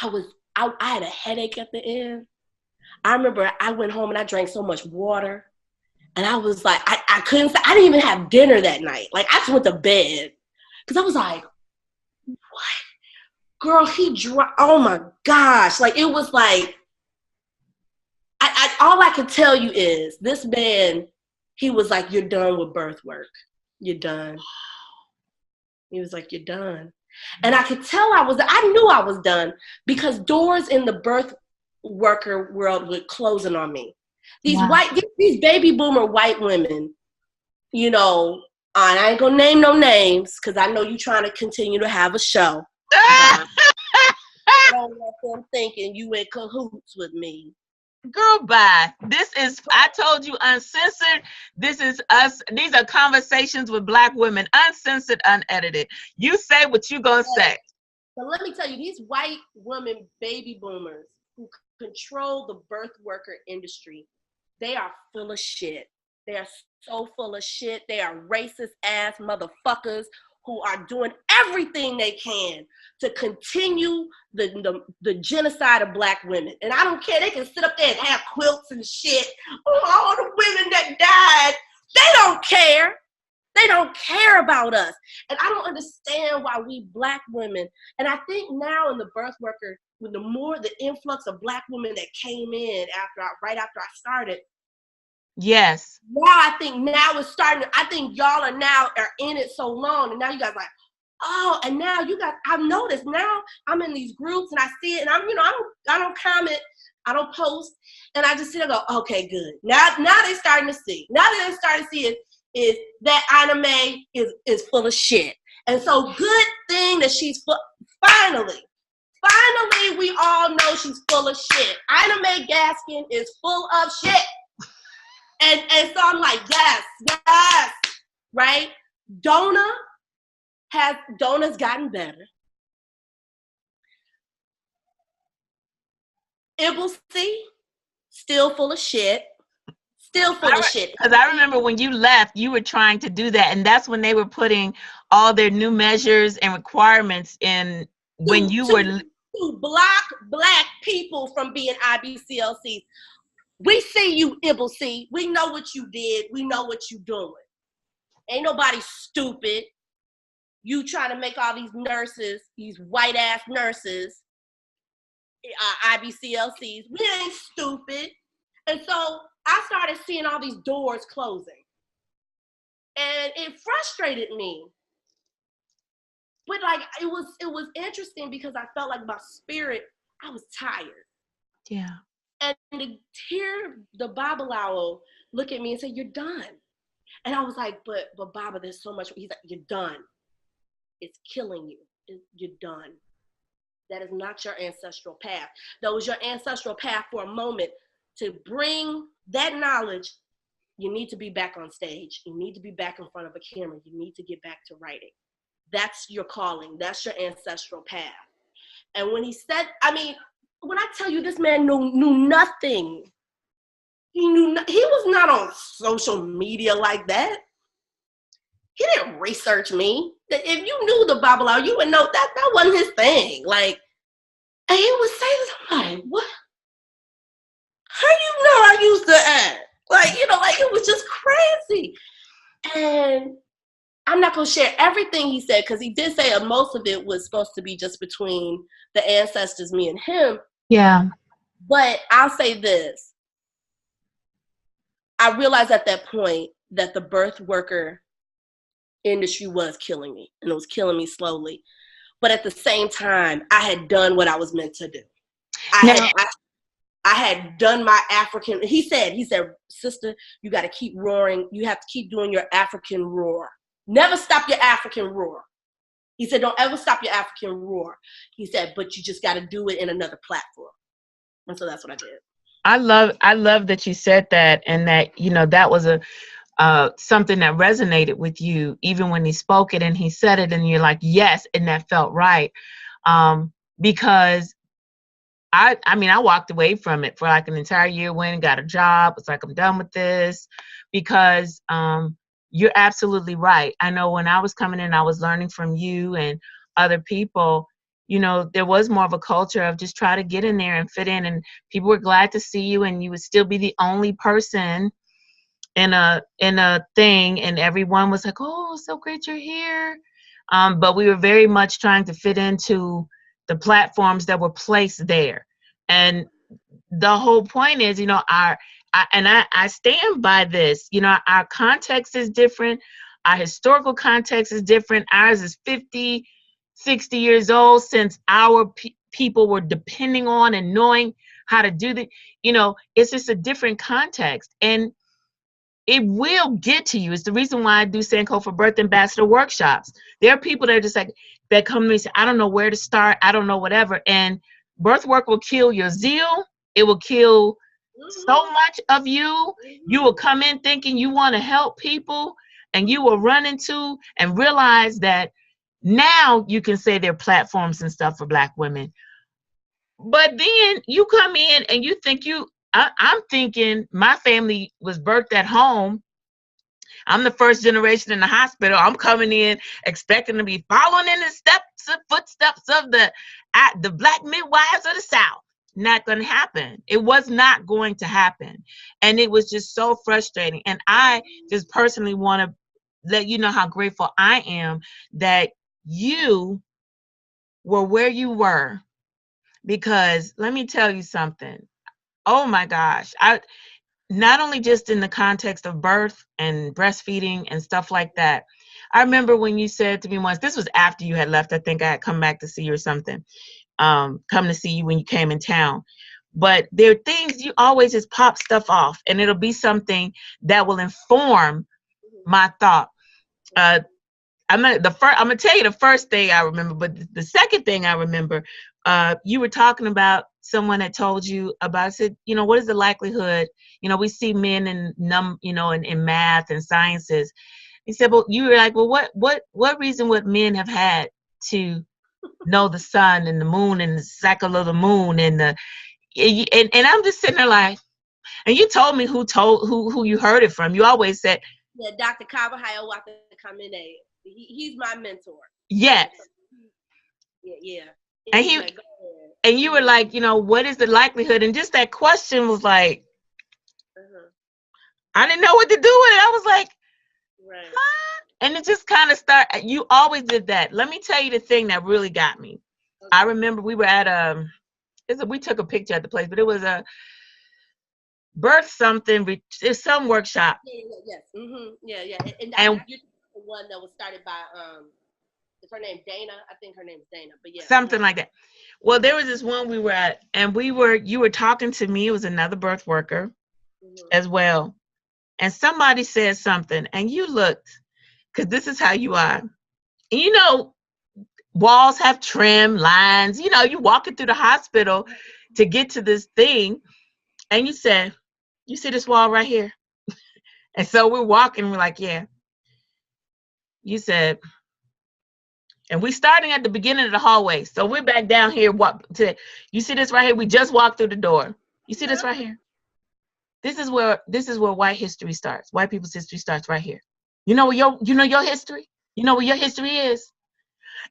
I had a headache at the end. I remember I went home and I drank so much water, and I was like, I didn't even have dinner that night. Like, I just went to bed because I was like, what? Girl, oh my gosh. Like, it was like, all I can tell you is this man, he was like, you're done with birth work. You're done. He was like, you're done. And I could tell I knew I was done because doors in the birth worker world were closing on me. These these baby boomer white women, you know, I ain't gonna name no names because I know you're trying to continue to have a show. I don't want them thinking you in cahoots with me. Girl, bye. I told you, uncensored. This is us. These are conversations with Black women, uncensored, unedited. You say what you gonna say. But let me tell you, these white women, baby boomers who control the birth worker industry, they are full of shit. They are so full of shit. They are racist ass motherfuckers who are doing everything they can to continue the genocide of Black women. And I don't care, they can sit up there and have quilts and shit. All the women that died, they don't care. They don't care about us. And I don't understand why we Black women, and I think now in the birth worker, with the influx of Black women that came in right after I started. Yes. Now I think now it's starting. I think y'all are in it so long, and now you guys like, oh, and now you guys. I've noticed now I'm in these groups and I see it, and I don't comment, I don't post, and I just sit and go, okay, good. Now they're starting to see. Now that they're starting to see it is that Ina May is full of shit, and so good thing that she's finally. Finally, we all know she's full of shit. Ina May Gaskin is full of shit. And so I'm like, yes, right? Dona's gotten better. Ibelsy, still full of shit. Still full of shit. Because I remember when you left, you were trying to do that. And that's when they were putting all their new measures and requirements in when you were... To block Black people from being IBCLCs. We see you, Ibelsy. We know what you did. We know what you doing. Ain't nobody stupid. You trying to make all these nurses, these white ass nurses, IBCLCs. We ain't stupid. And so I started seeing all these doors closing. And it frustrated me. But like it was interesting because I felt like my spirit, I was tired. Yeah. And to hear the Babalawo look at me and say, you're done. And I was like, but Baba, there's so much. He's like, you're done. It's killing you. You're done. That is not your ancestral path. That was your ancestral path for a moment. To bring that knowledge, you need to be back on stage. You need to be back in front of a camera. You need to get back to writing. That's your calling. That's your ancestral path. And when he said, when I tell you this man knew nothing, he was not on social media like that. He didn't research me. If you knew the Babalawo, you would know that wasn't his thing. Like, and he would say this, I'm like, what? How you know I used to act? Like, like it was just crazy. And I'm not going to share everything he said because he did say most of it was supposed to be just between the ancestors, me and him. Yeah. But I'll say this. I realized at that point that the birth worker industry was killing me, and it was killing me slowly. But at the same time, I had done what I was meant to do. I had done my African, he said, sister, you got to keep roaring. You have to keep doing your African roar. Never stop your African roar. He said, don't ever stop your African roar. He said, but you just got to do it in another platform. And so that's what I did. I love that you said that, and that, that was something that resonated with you, even when he spoke it and he said it and you're like, yes. And that felt right. Because I walked away from it for like an entire year, went and got a job. It's like, I'm done with this because, you're absolutely right. I know when I was coming in, I was learning from you and other people, there was more of a culture of just try to get in there and fit in, and people were glad to see you, and you would still be the only person in a thing, and everyone was like, oh, so great you're here. But we were very much trying to fit into the platforms that were placed there. And the whole point is, I stand by this, our context is different. Our historical context is different. Ours is 50, 60 years old since our people were depending on and knowing how to do the, it's just a different context. And it will get to you. It's the reason why I do Sankofa Birth Ambassador workshops. There are people that are just like, that come to me and say, I don't know where to start. I don't know whatever. And birth work will kill your zeal. It will kill so much of you. You will come in thinking you want to help people, and you will run into and realize that now you can say there are platforms and stuff for Black women. But then you come in and you think I'm thinking my family was birthed at home. I'm the first generation in the hospital. I'm coming in expecting to be following in the footsteps of the Black midwives of the South. Not going to happen. It was not going to happen. And it was just so frustrating. And I just personally want to let you know how grateful I am that you were where you were, because let me tell you something. Oh my gosh. I not only just in the context of birth and breastfeeding and stuff like that. I remember when you said to me once, this was after you had left. I think I had come back to see you or something. Come to see you when you came in town. But there are things you always just pop stuff off, and it'll be something that will inform my thought. I'm gonna tell you the first thing I remember, but the second thing I remember, you were talking about someone that told you about. I said, what is the likelihood? We see men in in math and sciences. He said, well, you were like, well, what reason would men have had to know the sun and the moon and the cycle of the moon and I'm just sitting there like, and you told me who you heard it from. You always said, yeah, Dr. Commendate. He's my mentor. Yes. Yeah. And you were like, what is the likelihood? And just that question was like, I didn't know what to do with it. I was like, right. Huh? And it just kind of started. You always did that. Let me tell you the thing that really got me. Okay. I remember we were at we took a picture at the place, but it was a birth something. It's some workshop. Yes. Yeah. And you're the one that was started by is her name Dana? I think her name's Dana, but yeah. Something like that. Well, there was this one we were at, and you were talking to me. It was another birth worker as well. And somebody said something, and you looked, because this is how you are. And walls have trim lines. You walking through the hospital to get to this thing, and you said, you see this wall right here? And so we're walking, we're like, yeah. You said, and we're starting at the beginning of the hallway. So we're back down here. You see this right here? We just walked through the door. You see this right here? This is where white history starts. White people's history starts right here. You know your history? You know what your history is?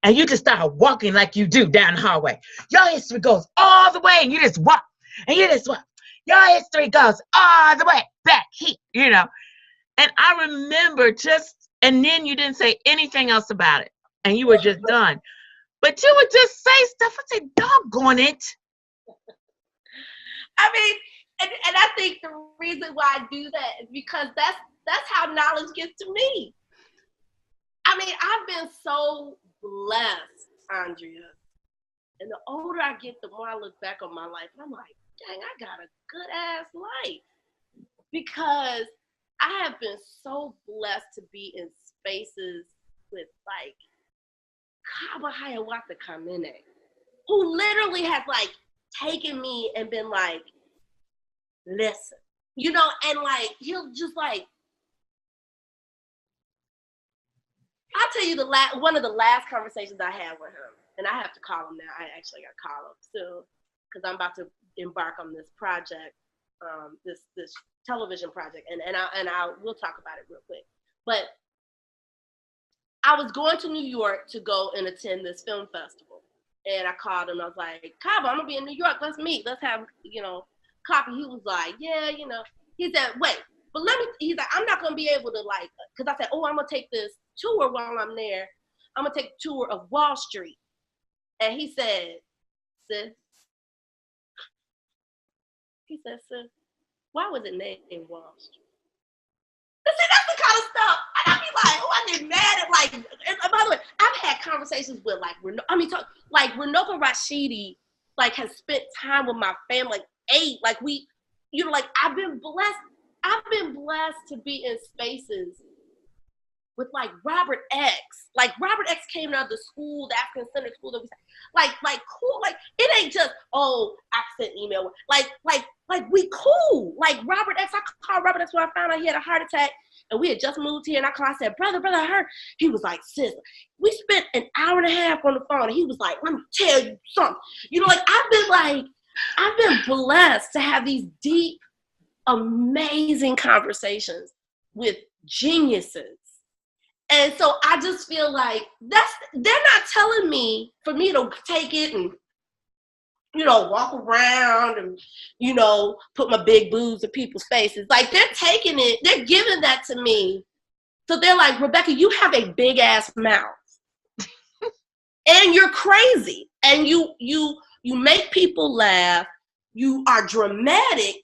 And you just start walking like you do down the hallway. Your history goes all the way, and you just walk. And you just walk. Your history goes all the way back here, And I remember and then you didn't say anything else about it. And you were just done. But you would just say stuff. I'd say, doggone it. I mean, and I think the reason why I do that is because that's how knowledge gets to me. I mean, I've been so blessed, Andrea. And the older I get, the more I look back on my life. And I'm like, dang, I got a good ass life. Because I have been so blessed to be in spaces with like Commendate, who literally has like taken me and been like, listen, and like he'll just like, I'll tell you one of the last conversations I had with him, and I have to call him now. I actually got to call him soon because I'm about to embark on this project, this television project, and we'll talk about it real quick. But I was going to New York to go and attend this film festival, and I called him. I was like, Cabo, I'm gonna be in New York. Let's meet. Let's have coffee. He was like, yeah, He said, wait, but he's like, I'm not gonna be able to like, because I said, oh, I'm gonna take this tour while I'm there. I'm gonna take a tour of Wall Street, and he said, sis, why was it named Wall Street? See, that's the kind of stuff. And I be like, oh, I get mad at like. And by the way, I've had conversations with like, Renoka Rashidi, like has spent time with my family, like we, like I've been blessed. I've been blessed to be in spaces with like Robert X. Like Robert X came out of the school, the African Center school that we like cool. Like it ain't just, oh, I sent email. Like we cool. Like Robert X, I called Robert X when I found out he had a heart attack and we had just moved here, and I said, brother, I heard. He was like, sis, we spent an hour and a half on the phone, and he was like, let me tell you something. Like I've been blessed to have these deep, amazing conversations with geniuses. And so I just feel like they're not telling me for me to take it and, walk around and, put my big boobs in people's faces. Like, they're taking it, they're giving that to me. So they're like, Rebecca, you have a big ass mouth. And you're crazy. And you make people laugh. You are dramatic.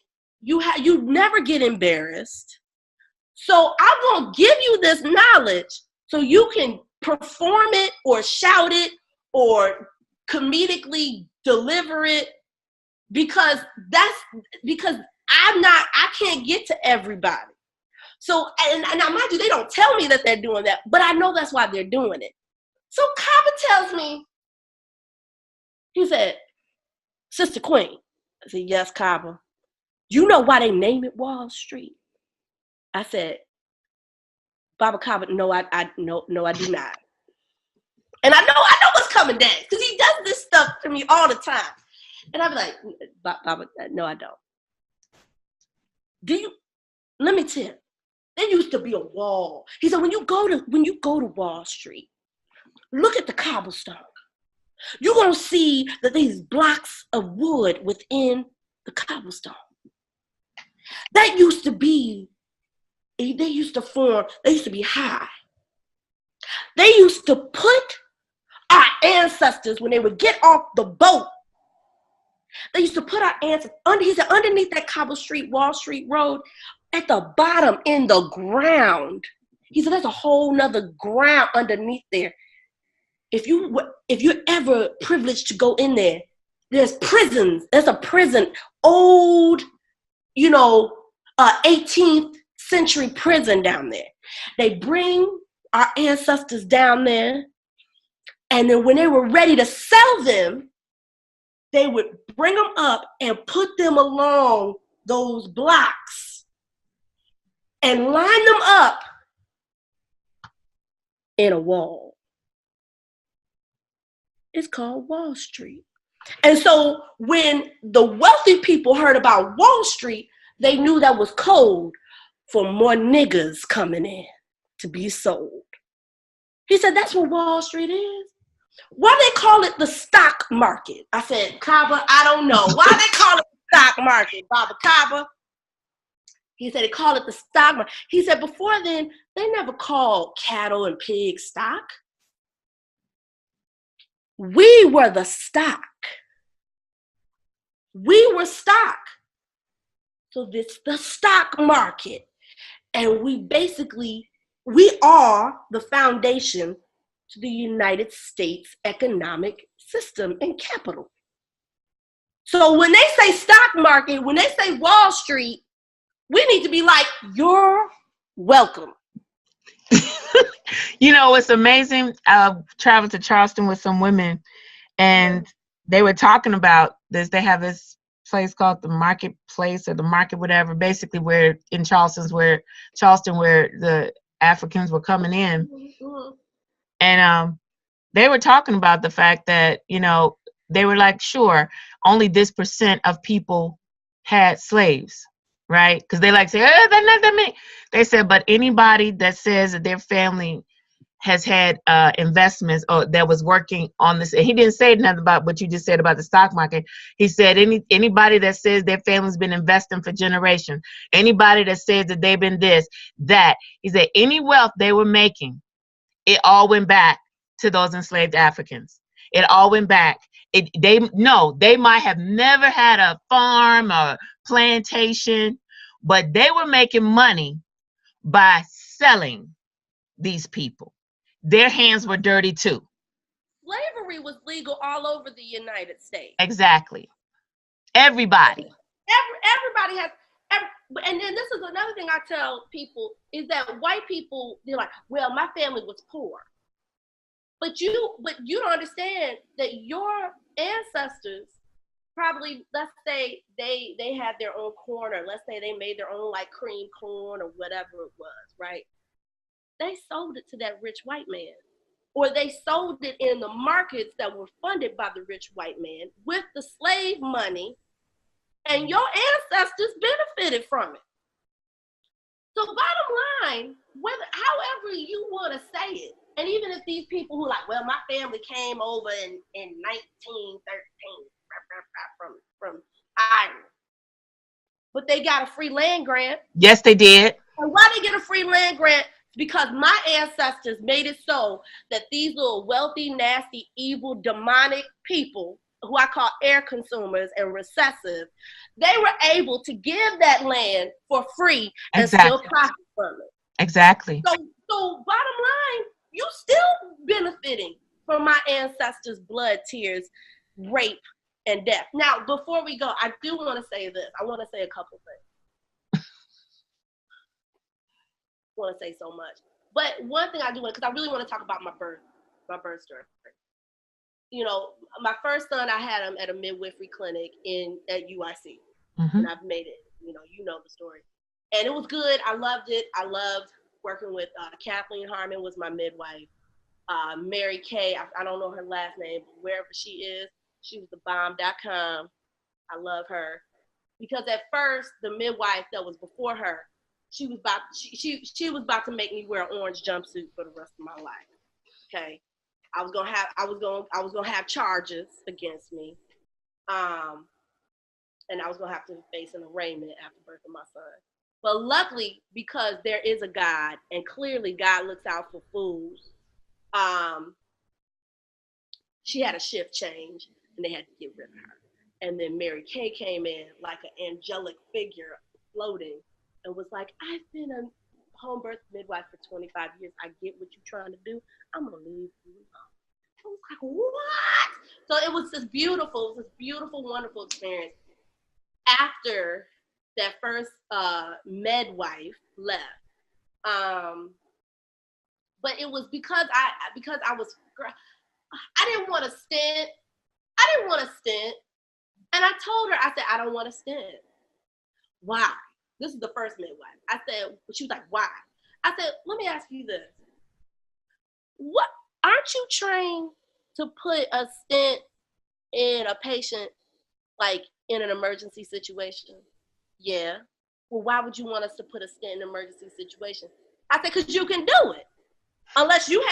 You never get embarrassed. So I'm going to give you this knowledge so you can perform it or shout it or comedically deliver it, because I can't get to everybody. So, and now mind you, they don't tell me that they're doing that, but I know that's why they're doing it. So Kaba tells me, he said, Sister Queen. I said, yes, Kaba. You know why they name it Wall Street? I said, Baba Kaba, no, I do not. And I know what's coming next, because he does this stuff to me all the time. And I'd be like, Baba, no, I don't. Let me tell you, there used to be a wall. He said, when you go to Wall Street, look at the cobblestone. You're going to see that these blocks of wood within the cobblestone. That used to be, they used to be high. They used to put our ancestors, when they would get off the boat, they used to put our ancestors, he said, underneath that Wall Street Road, at the bottom in the ground. He said, there's a whole nother ground underneath there. If you're ever privileged to go in there, there's prisons. There's a prison, old, 18th century prison down there. They bring our ancestors down there, and then when they were ready to sell them, they would bring them up and put them along those blocks and line them up in a wall. It's called Wall Street. And so when the wealthy people heard about Wall Street, they knew that was code for more niggas coming in to be sold. He said, that's what Wall Street is. Why they call it the stock market? I said, Kaba, I don't know. Why they call it the stock market, Baba Kaba? He said they call it the stock market. He said before then, they never called cattle and pigs stock. We were the stock. We were stock. So this the stock market. And we are the foundation to the United States economic system and capital. So when they say stock market, when they say Wall Street, we need to be like, you're welcome. It's amazing. I traveled to Charleston with some women, and they were talking about this. They have this place called the Marketplace or the Market, whatever, basically where in Charleston where the Africans were coming in. Mm-hmm. And they were talking about the fact that, they were like, sure, only this % of people had slaves, right? Because they say, they're not that many. They said, but anybody that says that their family has had investments or that was working on this, and he didn't say nothing about what you just said about the stock market. He said anybody that says their family's been investing for generations, anybody that says that they've been this, that, he said any wealth they were making, it all went back to those enslaved Africans. It all went back. They might have never had a farm or plantation, but they were making money by selling these people. Their hands were dirty too. Slavery was legal all over the United States. Exactly. Everybody. Everybody has. And then this is another thing I tell people is that white people, they're like, well, my family was poor. But you don't understand that your ancestors probably, let's say they had their own corn, or let's say they made their own like cream corn or whatever it was, right? They sold it to that rich white man. Or they sold it in the markets that were funded by the rich white man with the slave money, and your ancestors benefited from it. So bottom line, however you want to say it, and even if these people who like, well, my family came over in 1913 from Ireland, but they got a free land grant. Yes, they did. And why they get a free land grant? Because my ancestors made it so that these little wealthy, nasty, evil, demonic people, who I call air consumers and recessive, they were able to give that land for free and still profit from it. Exactly. So bottom line, you still benefiting from my ancestors' blood, tears, rape, and death. Now, before we go, I do want to say this. I want to say a couple things. I want to say so much. But one thing I do want, because I really want to talk about my birth story. You know, my first son, I had him at a midwifery clinic at UIC. Mm-hmm. And I've made it, you know the story. And it was good. I loved it. I loved working with Kathleen Harmon was my midwife. Mary Kay, I don't know her last name, but wherever she is, she was the bomb.com. I love her. Because at first, the midwife that was before her, she was about to make me wear an orange jumpsuit for the rest of my life. Okay. I was gonna have charges against me. And I was gonna have to face an arraignment after birth of my son. But luckily, because there is a God, and clearly God looks out for fools, she had a shift change, and they had to get rid of her. And then Mary Kay came in like an angelic figure floating and was like, I've been a home birth midwife for 25 years. I get what you're trying to do. I'm going to leave you alone. I was like, what? So it was this beautiful, wonderful experience. After that first midwife left, but it was because I didn't want to stint. And I told her, I said, I don't want to stint. Why? This is the first midwife. I said, she was like, why? I said, let me ask you this. What, aren't you trained to put a stent in a patient, like in an emergency situation? Yeah. Well, why would you want us to put a stent in an emergency situation? I said, because you can do it. Unless you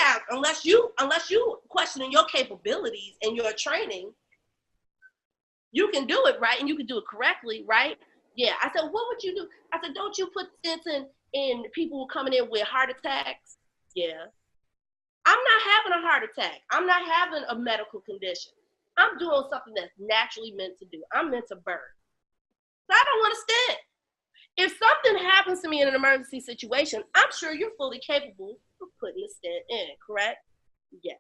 questioning your capabilities and your training, you can do it, right? And you can do it correctly, right? Yeah. I said, what would you do? I said, don't you put stents in people coming in with heart attacks? Yeah. I'm not having a heart attack. I'm not having a medical condition. I'm doing something that's naturally meant to do. I'm meant to birth. So I don't want to stent. If something happens to me in an emergency situation, I'm sure you're fully capable of putting the stent in, correct? Yeah.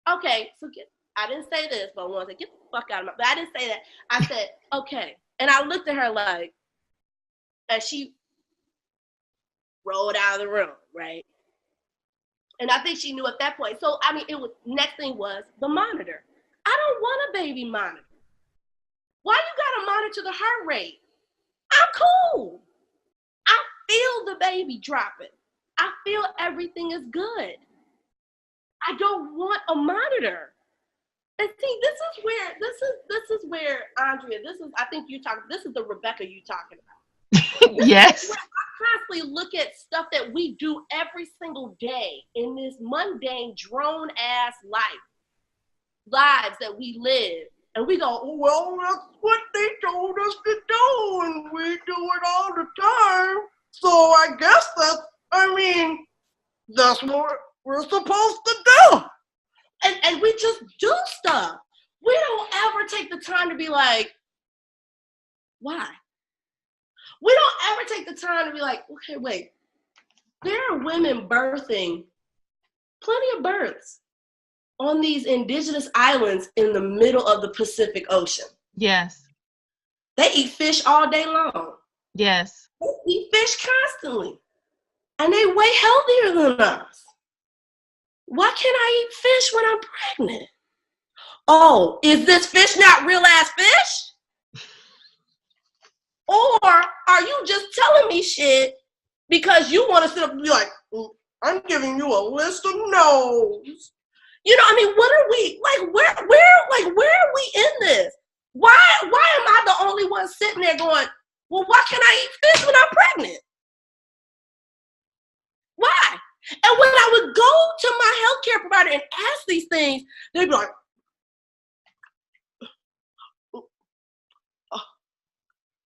Okay, so I didn't say this, but I wanted to get the fuck out of my, but I didn't say that. I said, okay. And I looked at her like, and she rolled out of the room, right? And I think she knew at that point. So, I mean, next thing was the monitor. I don't want a baby monitor. Why you gotta monitor the heart rate? I'm cool. I feel the baby dropping. I feel everything is good. I don't want a monitor. And see, this is where Andrea, I think this is the Rebecca you talking about. Yes. I constantly look at stuff that we do every single day in this mundane, drone ass lives that we live. And we go, oh, well, that's what they told us to do, and we do it all the time. So I guess that's what we're supposed to do. And we just do stuff. We don't ever take the time to be like, why? We don't ever take the time to be like, okay, wait. There are women birthing, plenty of births, on these indigenous islands in the middle of the Pacific Ocean. Yes. They eat fish all day long. Yes. They eat fish constantly. And they way healthier than us. Why can't I eat fish when I'm pregnant? Oh, is this fish not real ass fish? Or are you just telling me shit because you want to sit up and be like, I'm giving you a list of no's. You know, I mean, what are we, like, where are we in this? Why am I the only one sitting there going, well, why can't I eat fish when I'm pregnant? would go to my healthcare provider and ask these things, they'd be like,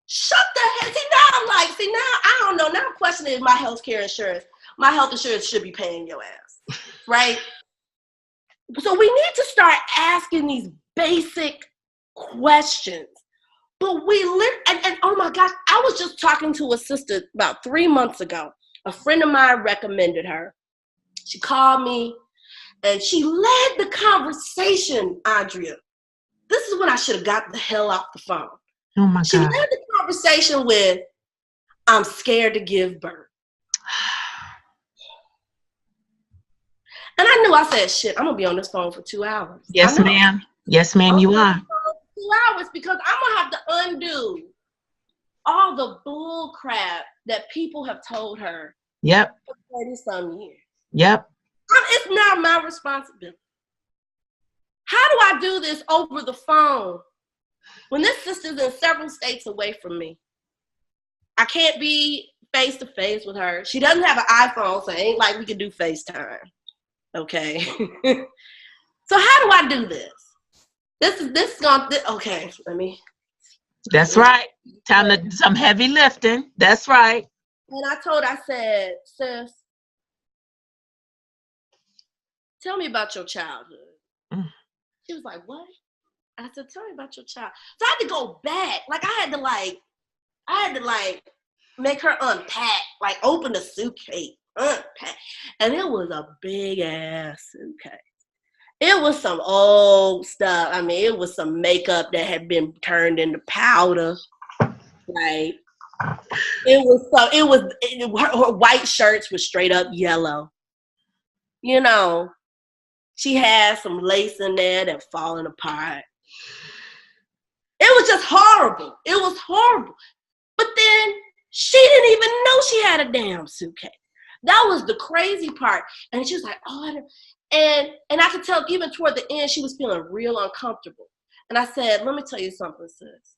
shut the heck. See, now I don't know. Now I'm questioning my healthcare insurance. My health insurance should be paying your ass, right? So we need to start asking these basic questions. But and oh my gosh, I was just talking to a sister about 3 months ago. A friend of mine recommended her. She called me and she led the conversation, Andrea. This is when I should have got the hell off the phone. Oh my God. She led the conversation with, I'm scared to give birth. And I knew, I said, shit, I'm going to be on this phone for 2 hours. Yes, ma'am. Yes, ma'am, you are. 2 hours because I'm going to have to undo all the bull crap that people have told her. Yep. For 30-some years. Yep. It's not my responsibility. How do I do this over the phone when this sister's in several states away from me? I can't be face to face with her. She doesn't have an iPhone, so it ain't like we can do FaceTime. Okay. So how do I do this? Okay, let me. That's right. Time to some heavy lifting. That's right. And I said, sis, tell me about your childhood. She was like, what? I said, tell me about your child. So I had to go back. Like I had to make her unpack, like open the suitcase, unpack. And it was a big ass suitcase. It was some old stuff. I mean, it was some makeup that had been turned into powder. Like her white shirts were straight up yellow. You know, she had some lace in there that falling apart. It was just horrible. It was horrible. But then she didn't even know she had a damn suitcase. That was the crazy part. And she was like, and I could tell even toward the end, she was feeling real uncomfortable. And I said, let me tell you something, sis.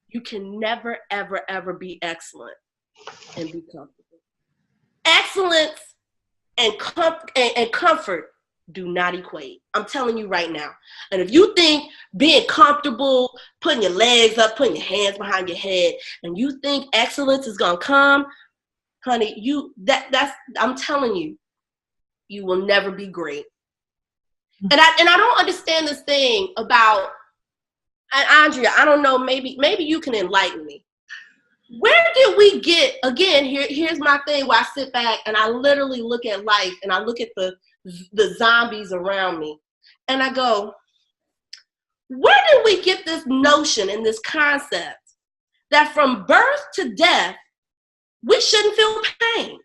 You can never, ever, ever be excellent and be comfortable. Excellence and comfort do not equate. I'm telling you right now. And if you think being comfortable, putting your legs up, putting your hands behind your head, and you think excellence is gonna come, honey, I'm telling you, you will never be great. And I don't understand this thing about, and Andrea, I don't know, maybe you can enlighten me. Where did we get, again, here's my thing where I sit back and I literally look at life and I look at the zombies around me and I go, where did we get this notion and this concept that from birth to death, we shouldn't feel pain?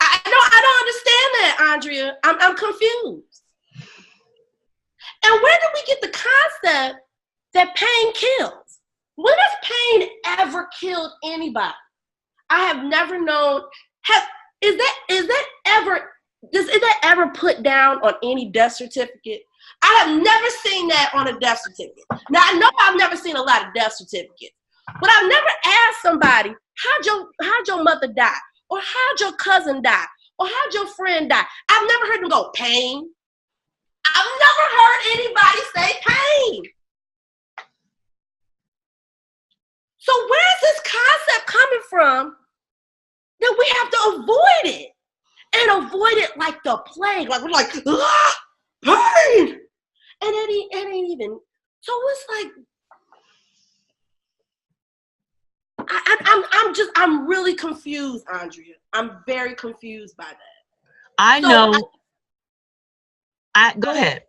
I don't understand that, Andrea. I'm confused. And where did we get the concept that pain kills? When has pain ever killed anybody? I have never known. Is that ever put down on any death certificate? I have never seen that on a death certificate. Now I know I've never seen a lot of death certificates, but I've never asked somebody how'd your mother die, or how'd your cousin die, or how'd your friend die. I've never heard them go pain. I've never heard anybody say pain. So where's this concept coming from that we have to avoid it? And avoid it like the plague. Like we're like, pain! And it ain't even, so it's like, I'm really confused, Andrea. I'm very confused by that. Go ahead.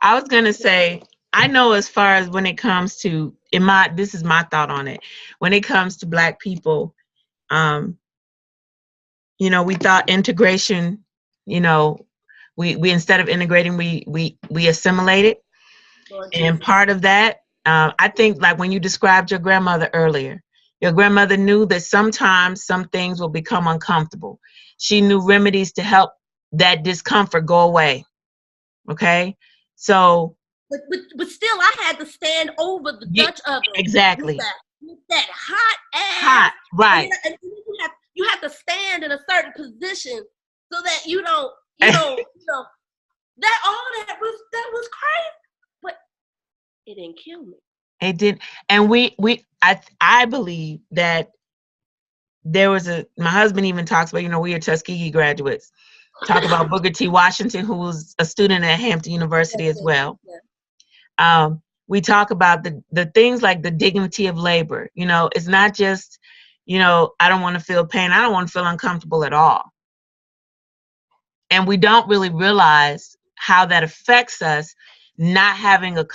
I was going to say, I know as far as when it comes to, this is my thought on it. When it comes to Black people, we thought integration, we instead of integrating, we assimilated. And part of that, I think like when you described your grandmother earlier, your grandmother knew that sometimes some things will become uncomfortable. She knew remedies to help that discomfort go away. Okay? So. But still, I had to stand over the Dutch oven. Exactly. With that hot ass. Hot, right. And you have to stand in a certain position so that you don't, that was crazy, but it didn't kill me. It did. And I believe that there was my husband even talks about, we are Tuskegee graduates, talk about Booker T. Washington, who was a student at Hampton University as well. We talk about the things like the dignity of labor. It's not just, I don't want to feel pain. I don't want to feel uncomfortable at all. And we don't really realize how that affects us, not having a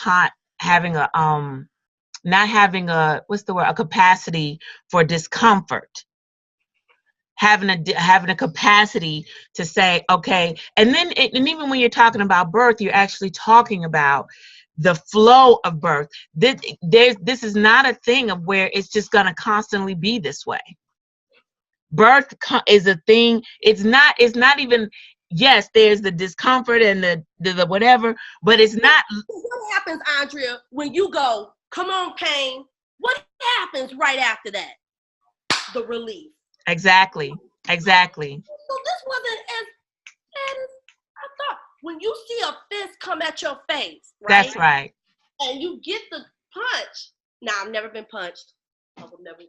capacity for discomfort, having a capacity to say, okay. And then, and even when you're talking about birth, you're actually talking about the flow of birth. This is not a thing of where it's just going to constantly be this way. Birth is a thing. It's not even, yes, there's the discomfort and the whatever, but it's not. What happens, Andrea, when you go, come on, pain? What happens right after that? The relief. Exactly. So this wasn't as bad as I thought. When you see a fist come at your face, right? That's right. And you get the punch. Now, I've never been punched. I will never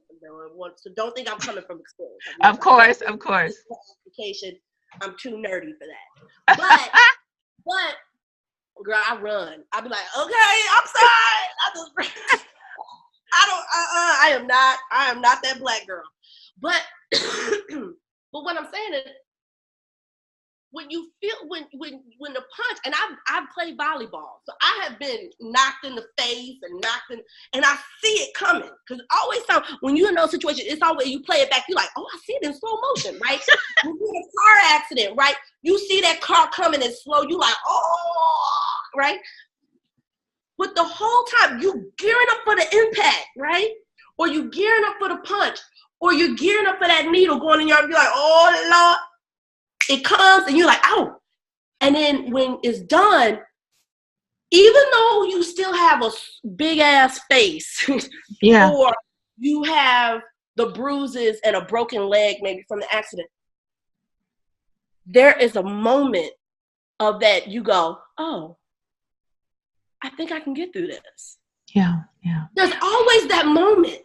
want. So don't think I'm coming from experience. Of course. Application. I'm too nerdy for that. But girl, I run. I'll be like, okay, I'm sorry. I am not that black girl. But what I'm saying is, when you feel when the punch, and I've played volleyball, so I have been knocked in the face and I see it coming, because always when you're in those situations, it's always you play it back. You're like, oh, I see it in slow motion, right? When you're in a car accident, right? You see that car coming in slow. You like, oh, right? But the whole time you gearing up for the impact, right? Or you gearing up for the punch, or you're gearing up for that needle going in your arm. You're like, oh Lord. It comes and you're like, oh. And then when it's done, even though you still have a big ass face, yeah, or you have the bruises and a broken leg maybe from the accident, there is a moment of that you go, oh, I think I can get through this. Yeah. There's always that moment.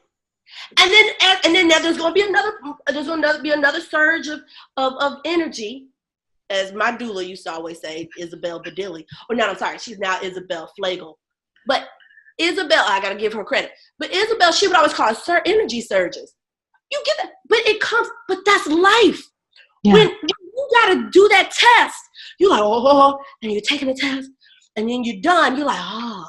And then there's going to be another surge of energy, as my doula used to always say, Isabel Badilli. Or no, I'm sorry, she's now Isabel Flagel. But Isabel, I got to give her credit. But Isabel, she would always call it energy surges. You get that, but it comes. But that's life. Yeah. When you got to do that test, you're like, oh, and you're taking the test, and then you're done. You're like, oh,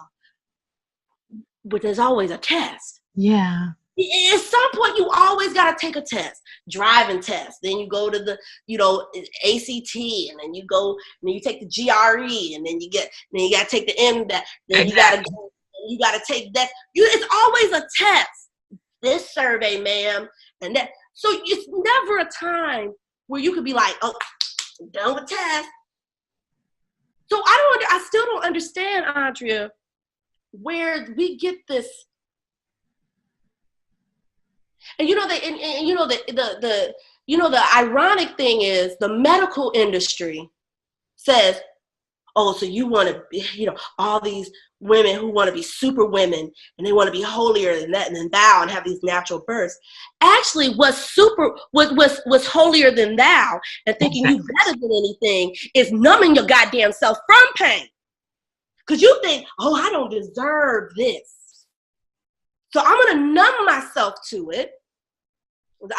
but there's always a test. Yeah. At some point, you always got to take a test, driving test. Then you go to the, ACT, and then you go, and then you take the GRE, and then you got to take the MDAT. Then you got to take that. It's always a test. This survey, ma'am, and that. So it's never a time where you could be like, oh, I'm done with test. So I still don't understand, Andrea, where we get this. And the ironic thing is, the medical industry says, oh, so you want to be, all these women who want to be super women and they want to be holier than that and thou and have these natural births. Actually, what's holier than thou and thinking you better than anything is numbing your goddamn self from pain. Because you think, oh, I don't deserve this, so I'm going to numb myself to it.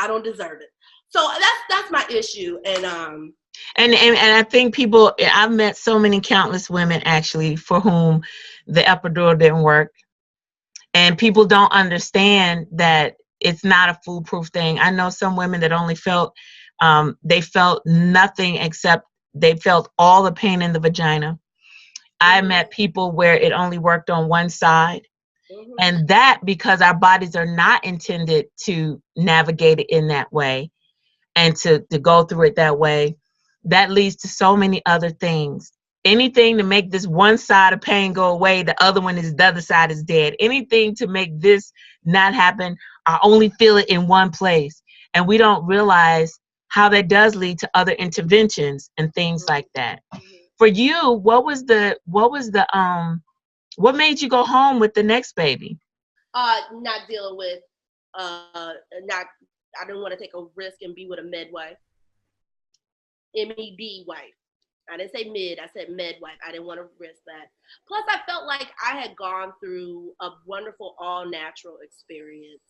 I don't deserve it. So that's my issue. And I think I've met so many countless women actually for whom the epidural didn't work. And people don't understand that it's not a foolproof thing. I know some women that only felt, they felt nothing except they felt all the pain in the vagina. I met people where it only worked on one side. And that, because our bodies are not intended to navigate it in that way and to go through it that way, that leads to so many other things. Anything to make this one side of pain go away, the other side is dead. Anything to make this not happen, I only feel it in one place. And we don't realize how that does lead to other interventions and things like that. For you, what made you go home with the next baby? Not dealing with, not, I didn't want to take a risk and be with a midwife. MED wife. I didn't say mid, I said midwife. I didn't want to risk that. Plus, I felt like I had gone through a wonderful all-natural experience.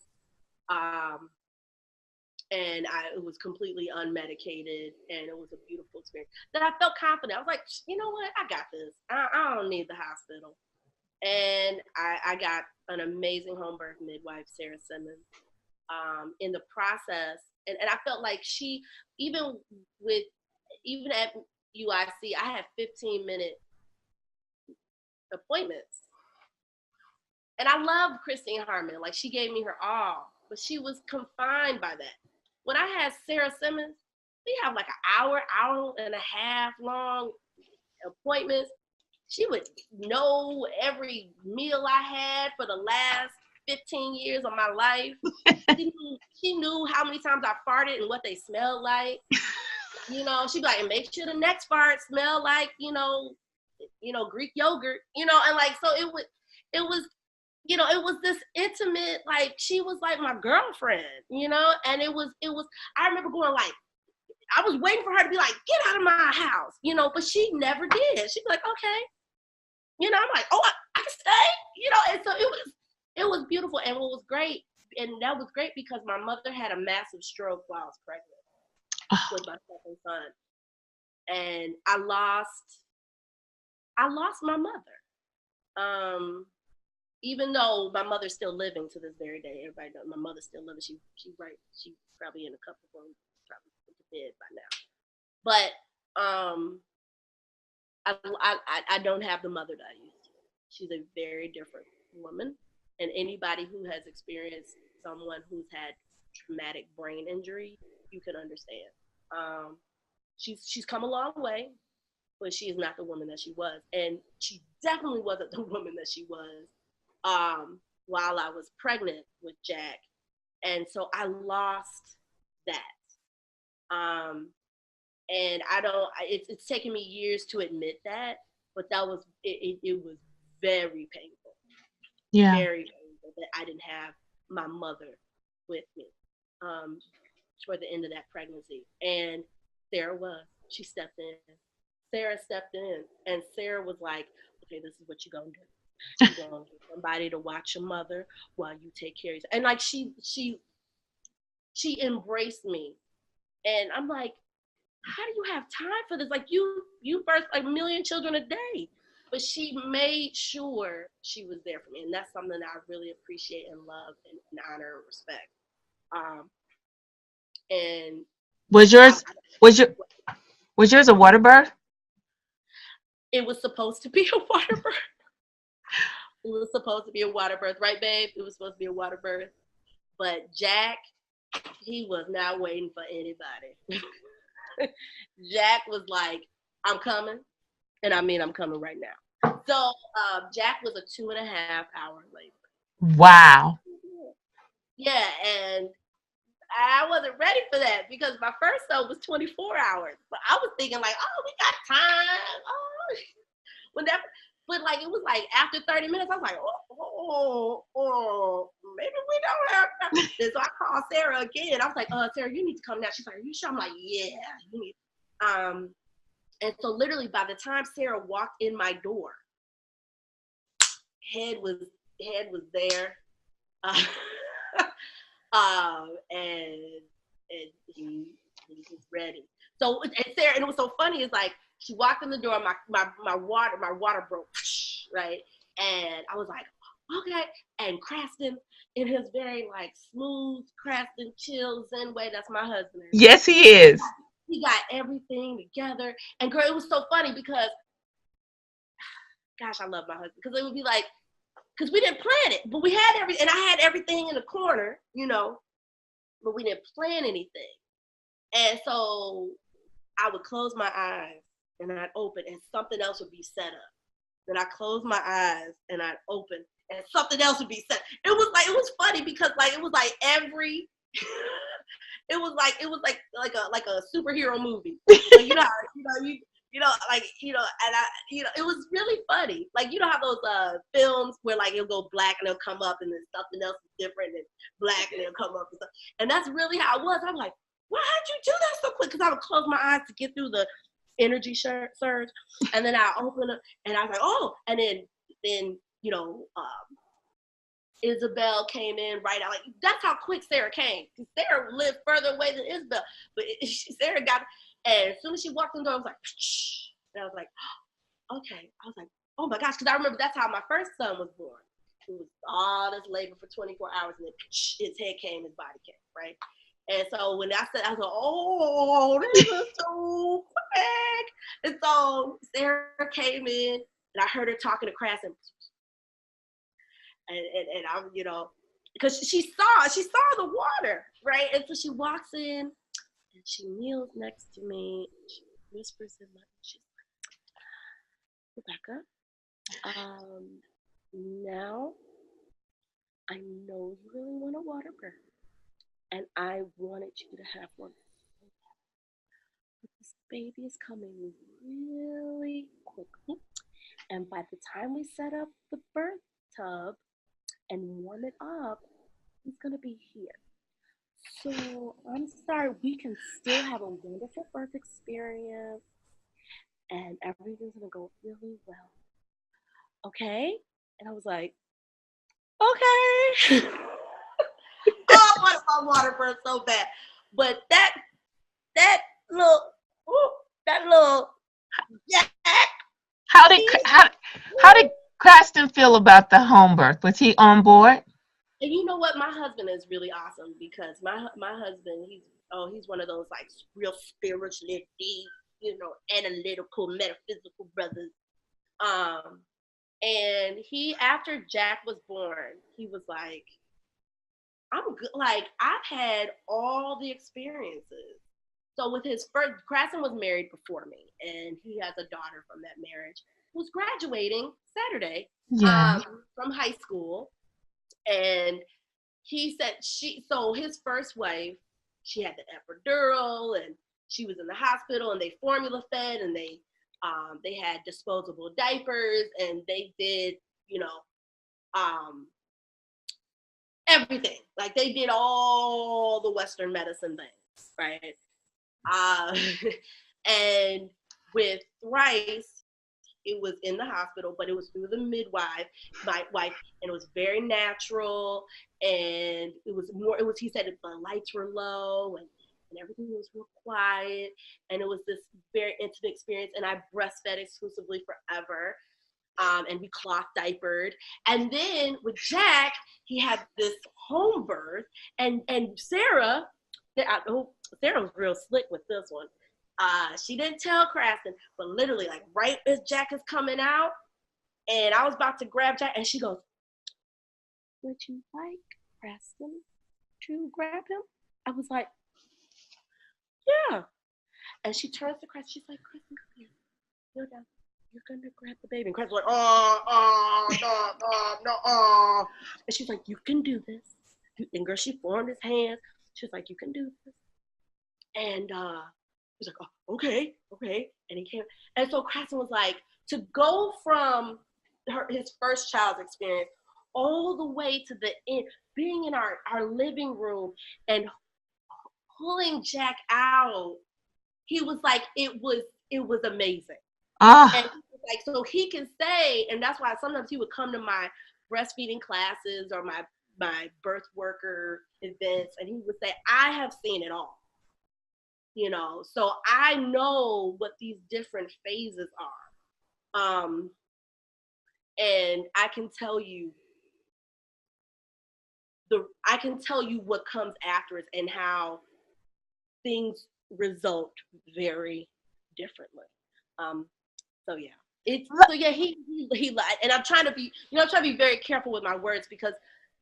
And it was completely unmedicated, and it was a beautiful experience. That I felt confident. I was like, you know what? I got this. I don't need the hospital. And I got an amazing home birth midwife, Sarah Simmons, in the process. And I felt like she, even at UIC, I had 15-minute appointments. And I love Christine Harmon. Like, she gave me her all, but she was confined by that. When I had Sarah Simmons, we have like an hour and a half long appointments. She would know every meal I had for the last 15 years of my life. She knew how many times I farted and what they smelled like. You know, she'd be like, and make sure the next fart smell like, Greek yogurt, and like, so it was, it was this intimate, like, she was like my girlfriend, and it was, I remember going like, I was waiting for her to be like, get out of my house, but she never did. She'd be like, okay. I'm like, oh, I can stay, and so it was beautiful. And what was great, and that was great because my mother had a massive stroke while I was pregnant with my second son. And I lost my mother. Even though my mother's still living to this very day, everybody knows my mother's still living. She's probably in a couple of rooms, probably dead by now. But I don't have the mother that I used to. She's a very different woman, and anybody who has experienced someone who's had traumatic brain injury, you can understand. She's come a long way, but she is not the woman that she was, and she definitely wasn't the woman that she was while I was pregnant with Jack. And so I lost that. And it's taken me years to admit that, but that was, it was very painful. Yeah. Very painful that I didn't have my mother with me toward the end of that pregnancy. And she stepped in. Sarah stepped in, and Sarah was like, okay, this is what you're going to do. You're going to get somebody to watch your mother while you take care of yourself. And like, she embraced me. And I'm like, how do you have time for this? Like, you birth like 1 million children a day. But she made sure she was there for me. And that's something that I really appreciate and love and honor and respect. And was yours a water birth? It was supposed to be a water birth. It was supposed to be a water birth, right, babe? It was supposed to be a water birth. But Jack, he was not waiting for anybody. Jack was like, I'm coming. And I mean, I'm coming right now. So Jack was a 2.5-hour labor. Wow. Yeah, and I wasn't ready for that because my first son was 24 hours. But I was thinking like, oh, we got time. But like, it was like after 30 minutes, I was like, maybe we don't have time. And so I called Sarah again. I was like, Sarah, you need to come now. She's like, are you sure? I'm like, yeah, you need. And so literally by the time Sarah walked in my door, head was there. And he was ready. So, and Sarah, and it was so funny, it's like, she walked in the door, my water broke, right? And I was like, okay. And Cranston, in his very like smooth, Cranston, chill, zen way, that's my husband. Yes, he is. He got everything together. And girl, it was so funny because, gosh, I love my husband. Because it would be like, because we didn't plan it, but we had and I had everything in the corner, but we didn't plan anything. And so I would close my eyes and I'd open and something else would be set up. Then I closed my eyes and I'd open and something else would be set. It was funny because like, it was like every it was like a superhero movie. Like, you know, and it was really funny. Like, you know how those films where like it'll go black and it'll come up and then something else is different and black and it'll come up and stuff. And that's really how it was. I'm like, why did you do that so quick? Because I would close my eyes to get through the energy surge, and then I open up and I was like, oh, and then you know, Isabel came in right out. Like, that's how quick Sarah came. Sarah lived further away than Isabel, but Sarah got. And as soon as she walked in the door, I was like, shh. And I was like, oh, okay. I was like, oh my gosh, because I remember that's how my first son was born. It was all this labor for 24 hours, and then his head came, his body came, right? And so when I said, I was like, oh, this is so quick. And so Sarah came in, and I heard her talking to Crass, and I'm, you know, because she saw the water, right? And so she walks in, and she kneels next to me. She whispers in my ear. She's like, Rebecca, now I know you really want a water birth, and I wanted you to have one. But this baby is coming really quickly, and by the time we set up the birth tub and warm it up, he's gonna be here. So I'm sorry, we can still have a wonderful birth experience and everything's gonna go really well. Okay? And I was like, okay. Oh, I wanted my water birth so bad. But that little Jack. How did Cranston feel about the home birth? Was he on board? And you know what? My husband is really awesome because my husband, he's one of those like real spiritually deep, you know, analytical, metaphysical brothers. And he, after Jack was born, he was like, I'm good. Like, I've had all the experiences. So with his first, Cranston was married before me, and he has a daughter from that marriage who's graduating Saturday from high school. And he said so his first wife, she had the epidural, and she was in the hospital, and they formula fed, and they had disposable diapers, and they did, you know, everything. Like, they did all the Western medicine things, right? And with Thrice, it was in the hospital, but it was through the midwife, my wife, and it was very natural. And he said the lights were low and everything was real quiet. And it was this very intimate experience. And I breastfed exclusively forever. And we cloth diapered. And then with Jack, he had this home birth. And Sarah was real slick with this one. She didn't tell Cranston, but literally, like, right as Jack is coming out, and I was about to grab Jack, and she goes, would you like Cranston to grab him? I was like, yeah. And she turns to Cranston, she's like, Cranston, come here. You're down. You're gonna grab the baby. And Cranston's like, no. And she's like, you can do this. And girl, she formed his hands. She was like, you can do this. And he was like, oh, okay. And he came. And so Cranston was like, to go from his first child's experience all the way to the end, being in our living room and pulling Jack out, he was like, it was amazing. And he was like, so he can say, and that's why sometimes he would come to my breastfeeding classes or my birth worker events, and he would say, I have seen it all. You know, so I know what these different phases are. And I can tell you what comes after it and how things result very differently. So yeah. He lied. And I'm trying to be very careful with my words because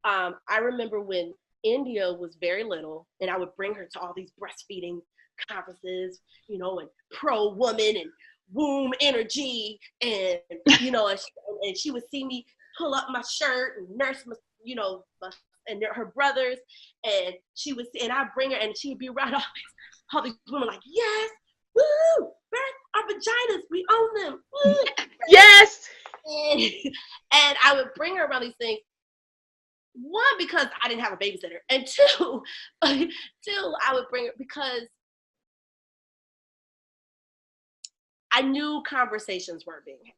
I remember when India was very little and I would bring her to all these breastfeeding conferences, you know, and pro-woman and womb energy, and you know, and she would see me pull up my shirt and nurse my, you know, and they're her brothers, and I bring her, and she would be around all these women like, yes, woo, our vaginas, we own them, woo. Yes. And I would bring her around these things. One, because I didn't have a babysitter, and two, I would bring her because I knew conversations weren't being had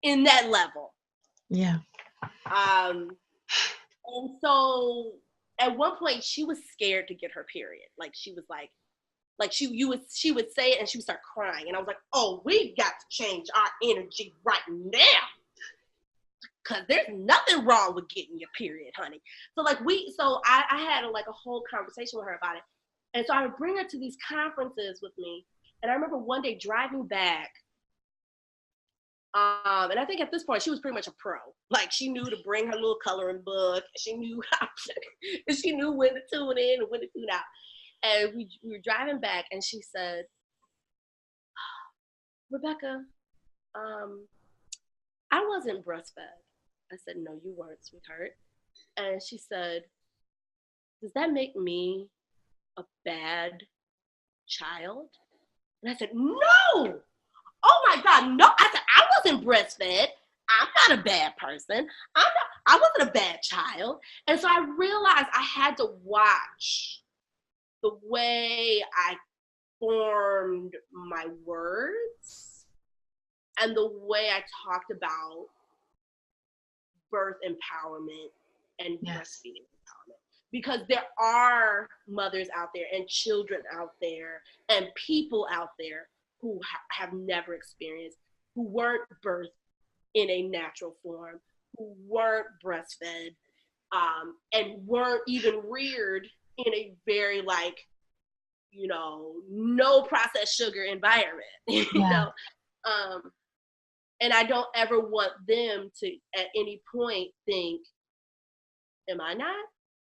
in that level. Yeah. And so at one point she was scared to get her period. Like she was like she would say it and she would start crying. And I was like, oh, we got to change our energy right now. Cause there's nothing wrong with getting your period, honey. So I had a whole conversation with her about it. And so I would bring her to these conferences with me. And I remember one day driving back, and I think at this point she was pretty much a pro. Like she knew to bring her little coloring book. She knew when to tune in and when to tune out. And we were driving back, and she said, Rebecca, I wasn't breastfed. I said, no, you weren't, sweetheart. And she said, does that make me a bad child? And I said, no. Oh my God, no. I said, I wasn't breastfed. I'm not a bad person. I wasn't a bad child. And so I realized I had to watch the way I formed my words and the way I talked about birth empowerment and breastfeeding empowerment. Because there are mothers out there and children out there and people out there who have never experienced, who weren't birthed in a natural form, who weren't breastfed, and weren't even reared in a very no processed sugar environment, you know? And I don't ever want them to at any point think, am I not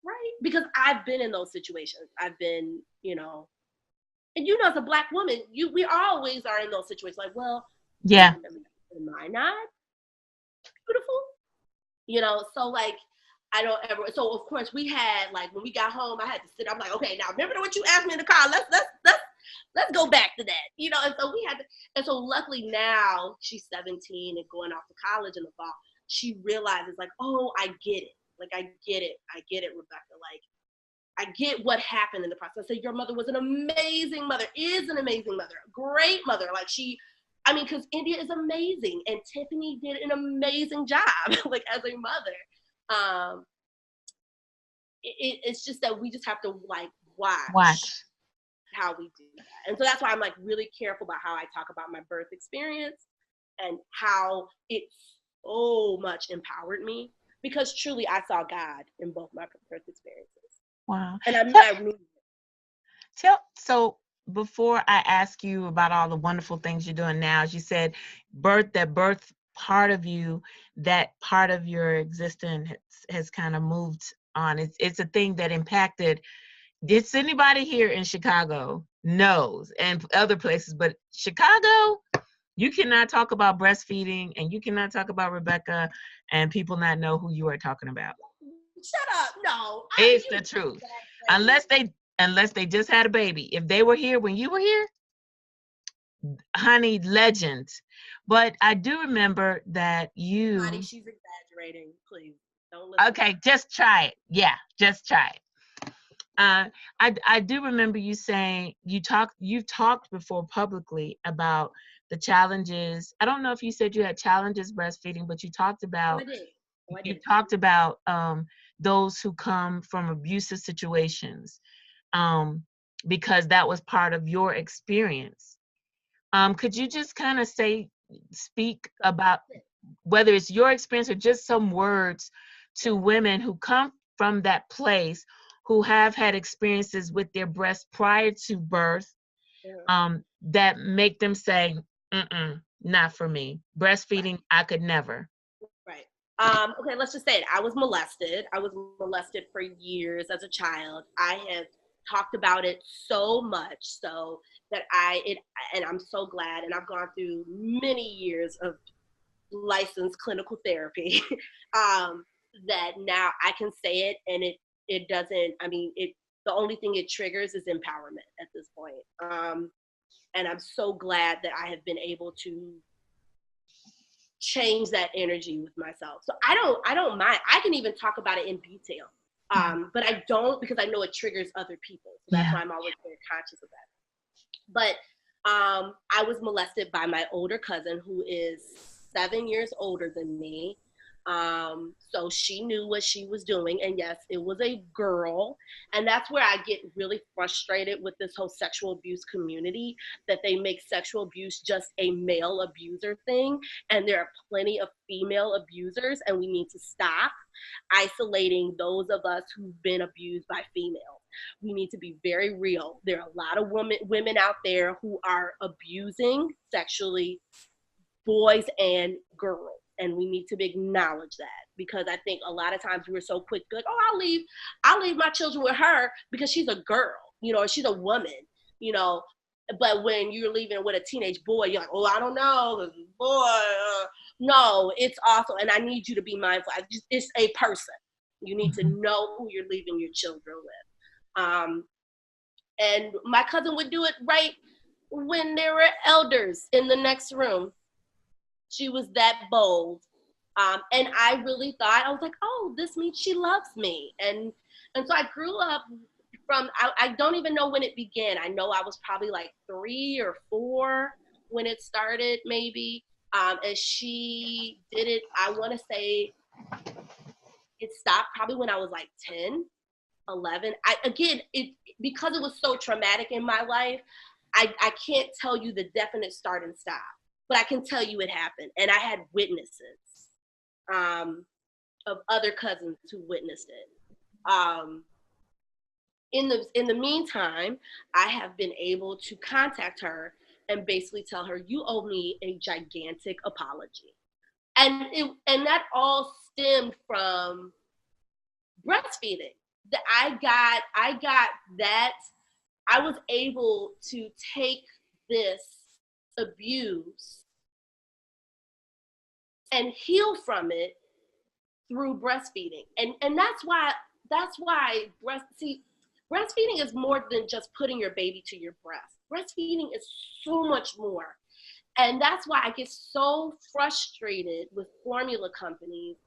right? Because I've been in those situations. I've been, and as a Black woman, we always are in those situations. Like, well, am I not beautiful? So I don't ever. So of course we had when we got home, I had to sit. I'm like, okay, now remember what you asked me in the car. Let's go back to that. And so we had to. And so luckily now she's 17 and going off to college in the fall. She realizes oh, I get it. I get it, Rebecca. I get what happened in the process. I said, your mother was an amazing mother, is an amazing mother, great mother. Because India is amazing, and Tiffany did an amazing job, as a mother. It's just that we just have to watch how we do that. And so that's why I'm really careful about how I talk about my birth experience and how it so much empowered me. Because truly, I saw God in both my birth experiences. Wow. And I knew it. So before I ask you about all the wonderful things you're doing now, as you said, that birth part of you, that part of your existence has kind of moved on. It's a thing that impacted. It's anybody here in Chicago knows, and other places, but Chicago, you cannot talk about breastfeeding and you cannot talk about Rebecca and people not know who you are talking about. Shut up. No. It's the truth. Unless they just had a baby. If they were here when you were here, honey, legend. But I do remember that you... Honey, she's exaggerating. Please, don't listen. Okay, just try it. Yeah, just try it. I do remember you saying you've talked before publicly about the challenges. I don't know if you said you had challenges breastfeeding, but you talked about those who come from abusive situations, because that was part of your experience. Could you just kind of speak about whether it's your experience or just some words to women who come from that place, who have had experiences with their breasts prior to birth, that make them say, not for me. Breastfeeding, I could never. Right. Okay, let's just say it. I was molested. I was molested for years as a child. I have talked about it so much so that and I'm so glad, and I've gone through many years of licensed clinical therapy that now I can say it, and it doesn't, I mean, the only thing it triggers is empowerment at this point. And I'm so glad that I have been able to change that energy with myself. So I don't mind. I can even talk about it in detail. But I don't, because I know it triggers other people. So that's why I'm always very conscious of that. But I was molested by my older cousin, who is 7 years older than me. So she knew what she was doing. And yes, it was a girl. And that's where I get really frustrated with this whole sexual abuse community, that they make sexual abuse just a male abuser thing. And there are plenty of female abusers, and we need to stop isolating those of us who've been abused by females. We need to be very real. There are a lot of women out there who are abusing sexually boys and girls. And we need to acknowledge that, because I think a lot of times we're so quick to, oh, I'll leave my children with her because she's a girl, or she's a woman, But when you're leaving with a teenage boy, you're like, oh, I don't know, boy. No, it's awful. And I need you to be mindful. It's a person. You need to know who you're leaving your children with. And my cousin would do it right when there were elders in the next room. She was that bold. And I really thought, I was like, oh, this means she loves me. And so I grew up from, I don't even know when it began. I know I was probably like 3 or 4 when it started, maybe. And she did it, I want to say it stopped probably when I was like 10, 11. Because it was so traumatic in my life, I can't tell you the definite start and stop. But I can tell you it happened. And I had witnesses of other cousins who witnessed it. In the meantime, I have been able to contact her and basically tell her, you owe me a gigantic apology. And that all stemmed from breastfeeding. That I got that. I was able to take this abuse and heal from it through breastfeeding. And that's why breastfeeding is more than just putting your baby to your breast. Breastfeeding is so much more. And that's why I get so frustrated with formula companies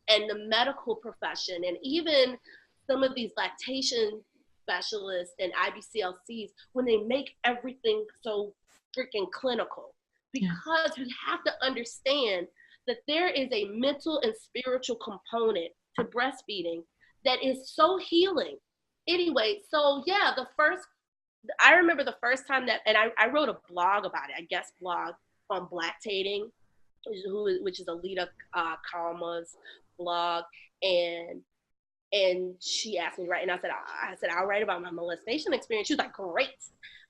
and the medical profession, and even some of these lactation specialists and IBCLCs, when they make everything so freaking clinical. Because we have to understand that there is a mental and spiritual component to breastfeeding that is so healing. Anyway, so yeah, I remember the first time that, and I wrote a blog about it, I guess blog on lactating, which is Alita Kalma's blog, and she asked me, right, and I said I'll write about my molestation experience. She was like, great,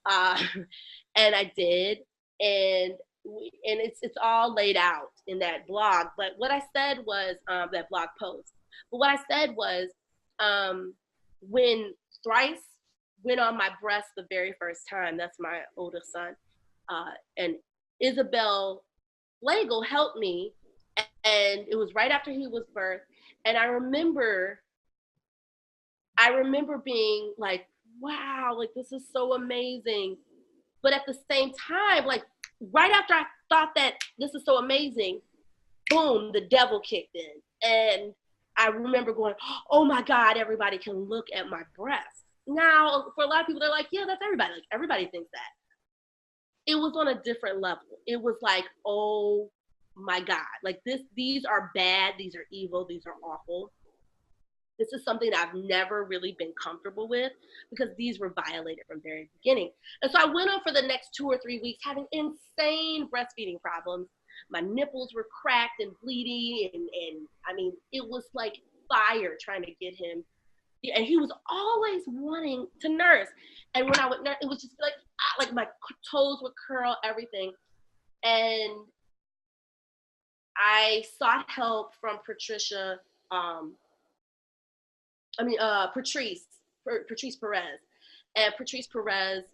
and I did, and it's all laid out in that blog. But what I said was that blog post. But what I said was when Thrice went on my breast the very first time, that's my oldest son, and Isabel Flagel helped me, and it was right after he was birthed. And I remember being like, wow, like this is so amazing. But at the same time, like right after I thought that this is so amazing, boom, the devil kicked in. And I remember going, oh my God, everybody can look at my breast. Now, for a lot of people, they're like, yeah, that's everybody. Like everybody thinks that. It was on a different level. It was like, oh my God, like these are bad, these are evil, these are awful. This is something that I've never really been comfortable with, because these were violated from the very beginning. And so I went on for the next 2 or 3 weeks having insane breastfeeding problems. My nipples were cracked and bleeding. And I mean, it was like fire trying to get him. And he was always wanting to nurse. And when I would nurse, it was just like my toes would curl, everything. And I sought help from Patrice Perez. And Patrice Perez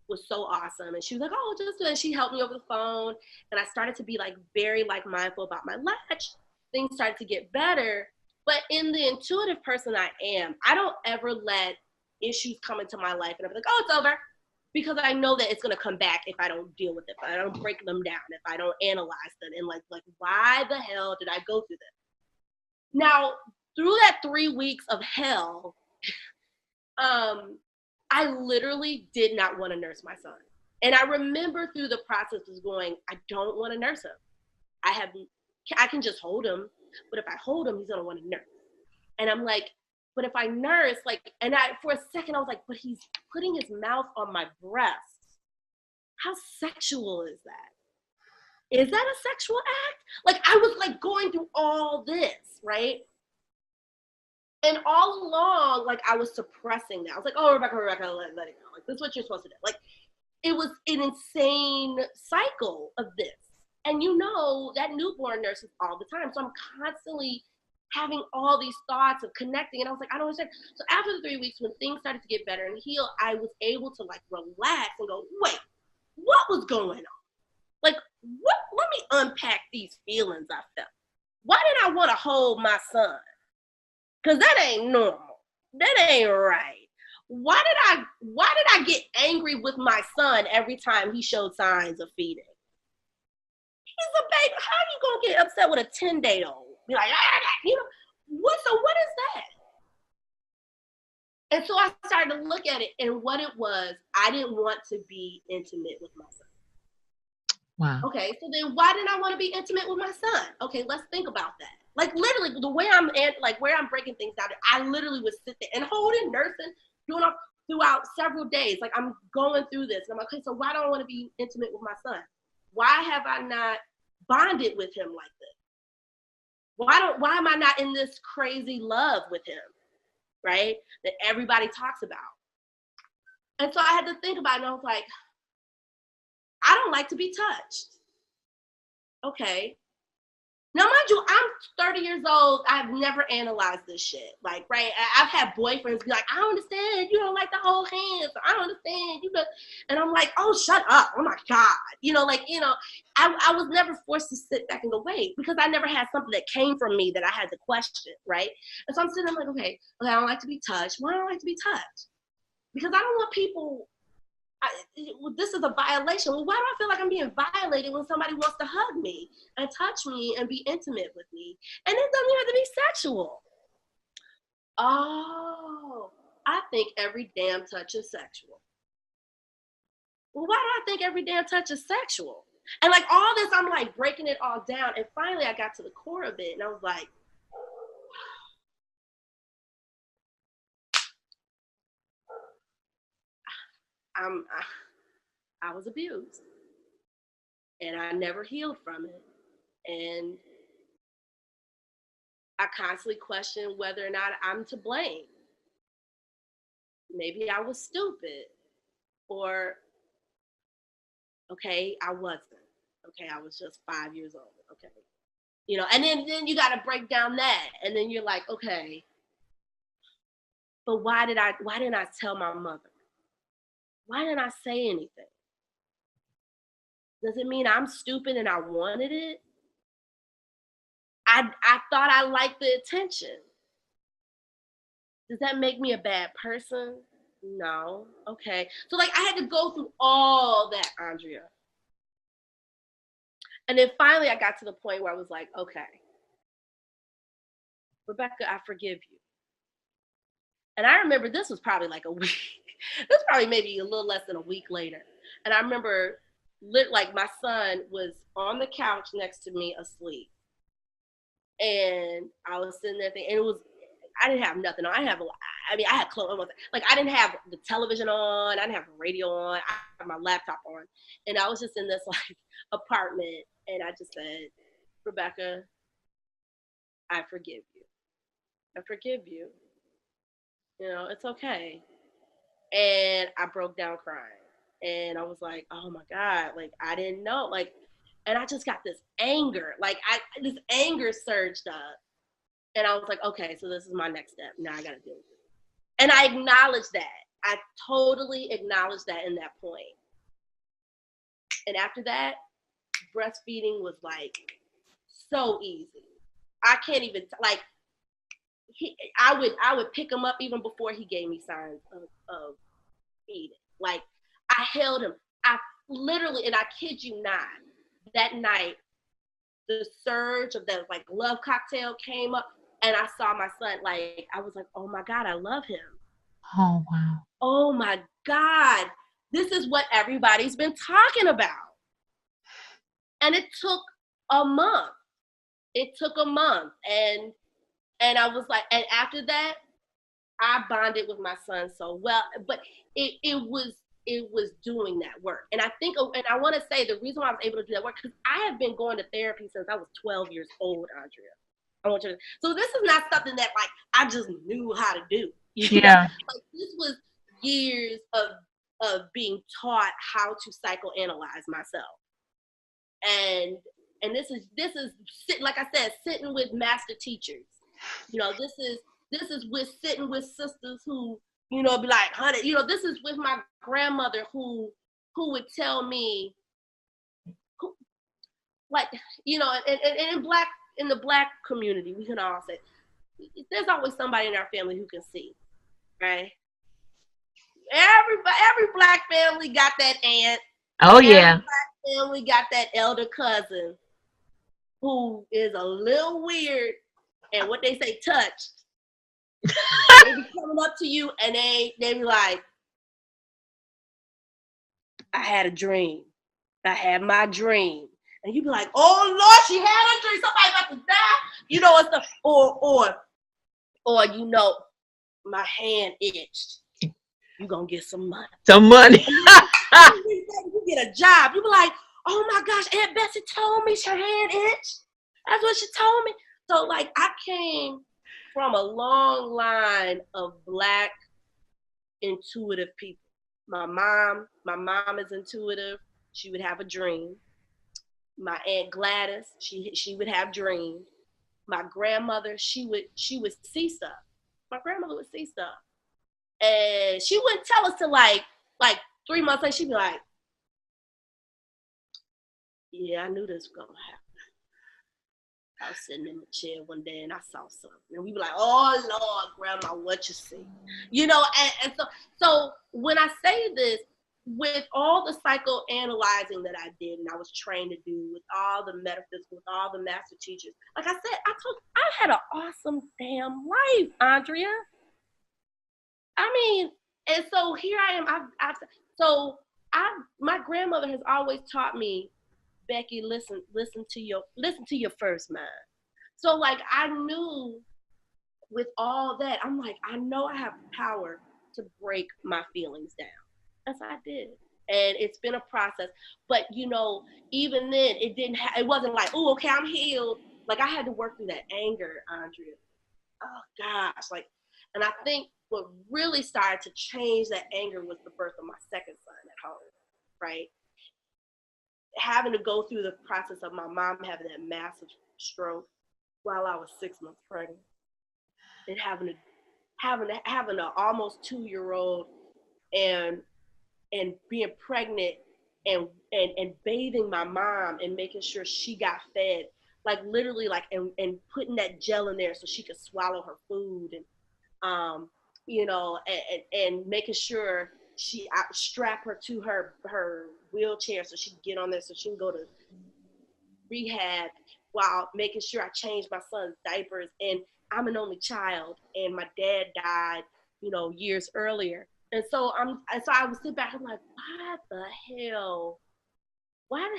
was so awesome. And she was like, oh, just do it. And she helped me over the phone. And I started to be like very mindful about my latch. Things started to get better. But in the intuitive person I am, I don't ever let issues come into my life and I'm like, oh, it's over. Because I know that it's going to come back if I don't deal with it, if I don't break them down, if I don't analyze them. And like, why the hell did I go through this? Now, through that 3 weeks of hell, I literally did not want to nurse my son. And I remember through the process was going, I don't want to nurse him. I can just hold him, but if I hold him, he's going to want to nurse. And I'm like, but if I nurse, like, and for a second I was like, but he's putting his mouth on my breast. How sexual is that? Is that a sexual act? Like, I was like going through all this, right? And all along, like, I was suppressing that. I was like, oh, Rebecca, let it go. Like, this is what you're supposed to do. Like, it was an insane cycle of this. And you know, that newborn nurses all the time. So I'm constantly having all these thoughts of connecting. And I was like, I don't understand. So after the 3 weeks, when things started to get better and heal, I was able to like relax and go, wait, what was going on? Like, what? Let me unpack these feelings I felt. Why did I want to hold my son? Because that ain't normal. That ain't right. Why did I get angry with my son every time he showed signs of feeding? He's a baby. How are you gonna get upset with a 10-day-old? Be like, you know, what is that? And so I started to look at it, and what it was, I didn't want to be intimate with my son. Wow. Okay, so then why didn't I want to be intimate with my son? Okay, let's think about that. Like, literally, the way I'm where I'm breaking things down, I literally would sit there and holding, nursing, doing all throughout several days. Like, I'm going through this, and I'm like, okay, so why don't I want to be intimate with my son? Why have I not bonded with him like this? Why am I not in this crazy love with him, right? That everybody talks about. And so I had to think about it, and I was like, I don't like to be touched. Okay. Now, mind you, I'm 30 years old. I've never analyzed this shit. Like, right? I've had boyfriends be like, I don't understand. You don't like the whole hands. I don't understand. And I'm like, oh, shut up. Oh, my God. I was never forced to sit back and go, wait, because I never had something that came from me that I had to question, right? And so I'm sitting there like, okay, I don't like to be touched. Why don't I like to be touched? Because I don't want people... this is a violation. Well, why do I feel like I'm being violated when somebody wants to hug me and touch me and be intimate with me? And it doesn't even have to be sexual. Oh, I think every damn touch is sexual. Well, why do I think every damn touch is sexual? And like all this, I'm like breaking it all down. And finally I got to the core of it and I was like, I was abused and I never healed from it. And I constantly question whether or not I'm to blame. Maybe I was stupid or, okay, I wasn't. Okay, I was just 5 years old. Okay. And then you got to break down that. And then you're like, okay, but why didn't I tell my mother? Why didn't I say anything? Does it mean I'm stupid and I wanted it? I thought I liked the attention. Does that make me a bad person? No. Okay. So like I had to go through all that, Andrea. And then finally I got to the point where I was like, okay, Rebecca, I forgive you. And I remember this was probably like a week. This was probably maybe a little less than a week later. And I remember like my son was on the couch next to me asleep. And I was sitting there thinking, and I didn't have nothing on. I had clothes. Like I didn't have the television on. I didn't have the radio on. I had my laptop on. And I was just in this like apartment. And I just said, Rebecca, I forgive you. I forgive you. It's okay. And I broke down crying. And I was like, oh my God, like I didn't know. Like, and I just got this anger. Like this anger surged up. And I was like, okay, so this is my next step. Now I gotta deal with it. And I acknowledged that. I totally acknowledged that in that point. And after that, breastfeeding was like so easy. I can't even, like, I would pick him up even before he gave me signs of feeding. Like, I held him. I literally, and I kid you not, that night, the surge of that like love cocktail came up, and I saw my son. Like, I was like, oh my God, I love him. Oh, wow. Oh my God, this is what everybody's been talking about. And it took a month. It took a month. And I was like, and after that, I bonded with my son so well. But it was doing that work. And I think, and I want to say the reason why I was able to do that work, because I have been going to therapy since I was 12 years old, Andrea. I want you to, so this is not something that like I just knew how to do. Yeah. Like, this was years of being taught how to psychoanalyze myself. And this is like I said, sitting with master teachers. You know, this is with sitting with sisters who, you know, be like, honey, you know, this is with my grandmother who would tell me, like, you know, and in the black community, we can all say, there's always somebody in our family who can see, right? Every black family got that aunt. Oh, yeah. Every black family got that elder cousin who is a little weird and what they say touched. They be coming up to you and they be like, I had a dream. I had my dream. And you be like, oh Lord, she had a dream. Somebody about to die. You know, and stuff. Or you know, my hand itched. You gonna get some money. Some money. You get a job. You be like, oh my gosh, Aunt Bessie told me her hand itched. That's what she told me. So like, I came from a long line of Black intuitive people. My mom is intuitive. She would have a dream. My Aunt Gladys, she would have dreams. My grandmother, she would see stuff. My grandmother would see stuff. And she wouldn't tell us till like 3 months later. She'd be like, yeah, I knew this was gonna happen. I was sitting in the chair one day and I saw something. And we'd be like, oh Lord, Grandma, what you see? You know, and so when I say this, with all the psychoanalyzing that I did and I was trained to do, with all the metaphysics, with all the master teachers, like I said, I had an awesome damn life, Andrea. I mean, and so here I am. My grandmother has always taught me, Becky, listen to your first mind. So like, I knew with all that, I'm like, I know I have power to break my feelings down. That's what I did. And it's been a process. But you know, even then it wasn't like, oh, okay, I'm healed. Like, I had to work through that anger, Andrea. Oh gosh. Like, and I think what really started to change that anger was the birth of my second son at home, right? Having to go through the process of my mom having that massive stroke while I was 6 months pregnant, and having an almost 2-year-old and being pregnant and bathing my mom and making sure she got fed, like literally, like, and putting that gel in there so she could swallow her food, and you know, and making sure I strap her to her wheelchair so she can get on there so she can go to rehab, while making sure I changed my son's diapers. And I'm an only child, and my dad died, you know, years earlier. And so I would sit back and I'm like, why the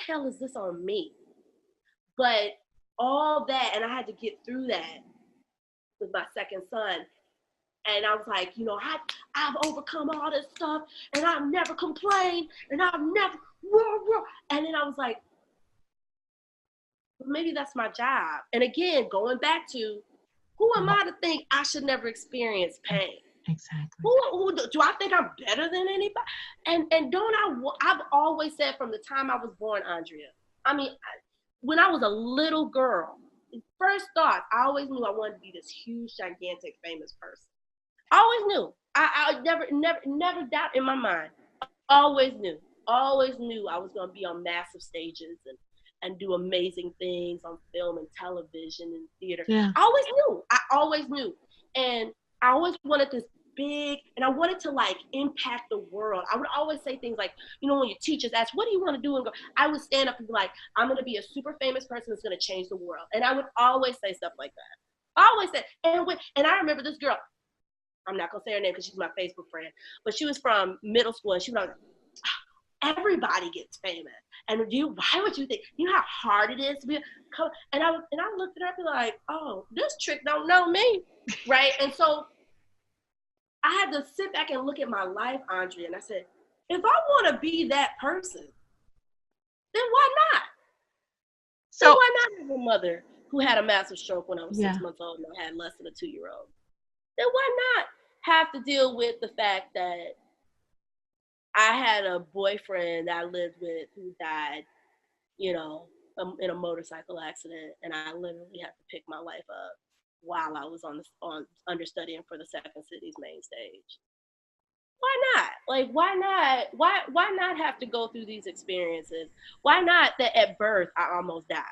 hell is this on me? But all that, and I had to get through that with my second son. And I was like, you know, I've overcome all this stuff, and I've never complained, and I've never, and then I was like, well, maybe that's my job. And again, going back to, who am I to think I should never experience pain? Exactly. Who do I think I'm better than anybody? And I've always said from the time I was born, Andrea, I mean, when I was a little girl, first thought, I always knew I wanted to be this huge, gigantic, famous person. I always knew. I never doubt in my mind. Always knew I was going to be on massive stages and do amazing things on film and television and theater. Yeah. I always knew. And I always wanted this big, and I wanted to like impact the world. I would always say things like, when your teachers ask, what do you want to do? And go, I would stand up and be like, I'm going to be a super famous person that's going to change the world. And I would always say stuff like that. I always said, and I remember this girl, I'm not going to say her name because she's my Facebook friend, but she was from middle school, and she was like, everybody gets famous. And why would you think, how hard it is to be and I looked at her and be like, oh, this trick don't know me. Right. And so I had to sit back and look at my life, Andrea, and I said, if I want to be that person, then why not? So why not have a mother who had a massive stroke when I was 6 months old and I had less than a 2-year-old? Then why not have to deal with the fact that I had a boyfriend that I lived with who died, in a motorcycle accident, and I literally had to pick my life up while I was on understudying for the Second City's main stage. Why not? Like, why not? Why not have to go through these experiences? Why not that at birth I almost died?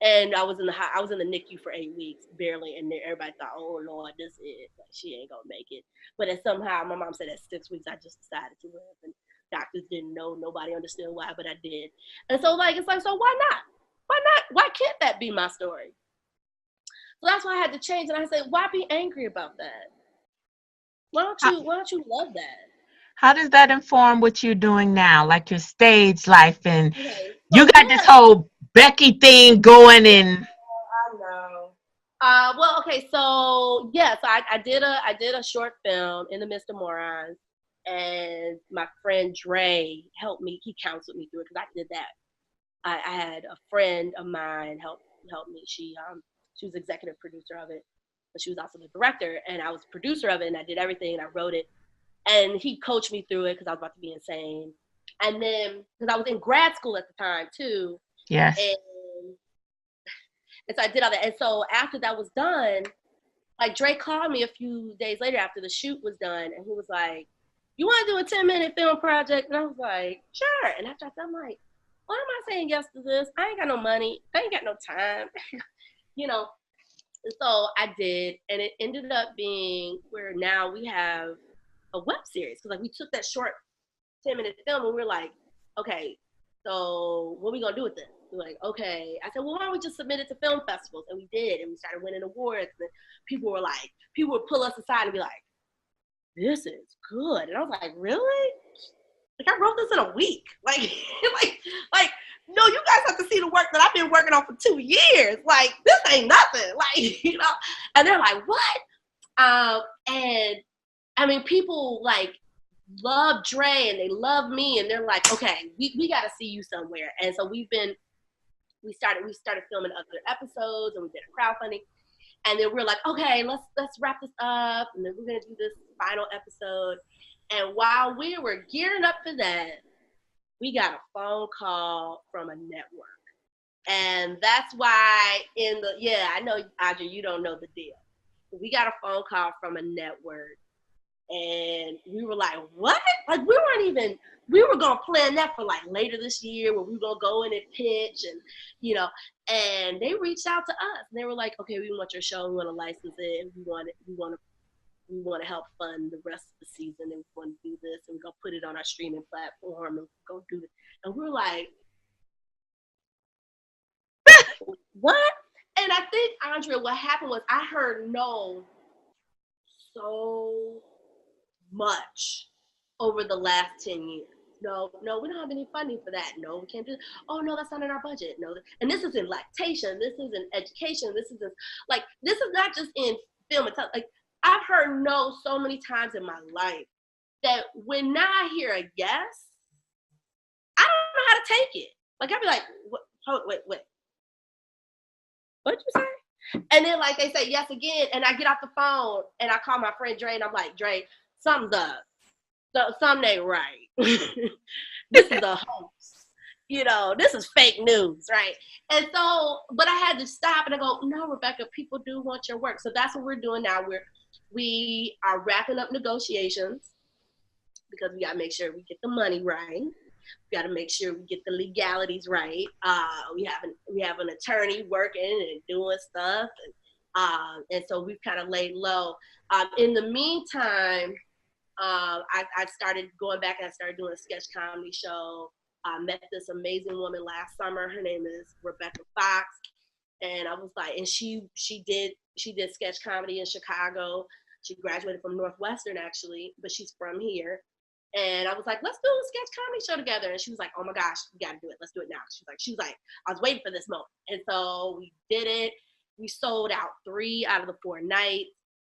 And I was in the NICU for 8 weeks, barely, and everybody thought, oh Lord, this is like she ain't gonna make it. But somehow my mom said at 6 weeks I just decided to live, and doctors didn't know, nobody understood why, but I did. And so so why not? Why not? Why can't that be my story? So that's why I had to change, and I said, why be angry about that? Why don't you love that? How does that inform what you're doing now, like your stage life? And you got this whole Becky thing going, and I know. Well, okay, so yes, I did a short film, In the Midst of Morons, and my friend Dre helped me. He counseled me through it because I did that. I had a friend of mine help me. She was executive producer of it, but she was also the director, and I was producer of it, and I did everything, and I wrote it. And he coached me through it because I was about to be insane. And then, because I was in grad school at the time too. Yes. And so I did all that. And so after that was done, like Drake called me a few days later after the shoot was done, and he was like, you want to do a 10-minute film project? And I was like, sure. And after I'm like, why am I saying yes to this? I ain't got no money. I ain't got no time. And so I did, and it ended up being where now we have a web series. Because like we took that short 10-minute film and we were like, okay, so what are we going to do with this? We're like, okay. I said, well, why don't we just submit it to film festivals? And we did, and we started winning awards. And people would pull us aside and be like, this is good. And I was like, really? Like, I wrote this in a week. Like, no, you guys have to see the work that I've been working on for 2 years. Like, this ain't nothing. Like, and they're like, what? And I mean, people like love Dre and they love me, and they're like, okay, we got to see you somewhere. And so we started filming other episodes, and we did a crowdfunding. And then we're like, okay, let's wrap this up, and then we're gonna do this final episode. And while we were gearing up for that, we got a phone call from a network. And that's why I know, Audrey, you don't know the deal. We got a phone call from a network, and we were like, what? Like, we were going to plan that for like later this year, where we were going to go in and pitch, and, and they reached out to us, and they were like, okay, we want your show, we want to license it, and we want to help fund the rest of the season, and we want to do this, and we're going to put it on our streaming platform, and go do it. And we're like, what? And I think, Andrea, what happened was I heard no so much over the last 10 years. No, we don't have any funding for that. No, we can't do it. Oh, no, that's not in our budget. No, and this is in lactation. This is in education. This is not just in film. It's like, I've heard no so many times in my life that when now I hear a yes, I don't know how to take it. Like, I'd be like, wait. What'd you say? And then like they say yes again, and I get off the phone and I call my friend Dre, and I'm like, Dre, something's up. Something ain't right. This is a hoax. This is fake news, right? And so, but I had to stop and I go, no, Rebecca, people do want your work. So that's what we're doing now. We are wrapping up negotiations because we got to make sure we get the money right. We got to make sure we get the legalities right. We have an attorney working and doing stuff, And so we've kind of laid low. In the meantime, I started going back and I started doing a sketch comedy show. I met this amazing woman last summer. Her name is Rebecca Fox. And I was like, and she did sketch comedy in Chicago. She graduated from Northwestern actually, but she's from here. And I was like, let's do a sketch comedy show together. And she was like, oh my gosh, we gotta do it. Let's do it now. She was like, I was waiting for this moment. And so we did it. We sold out 3 out of the 4 nights.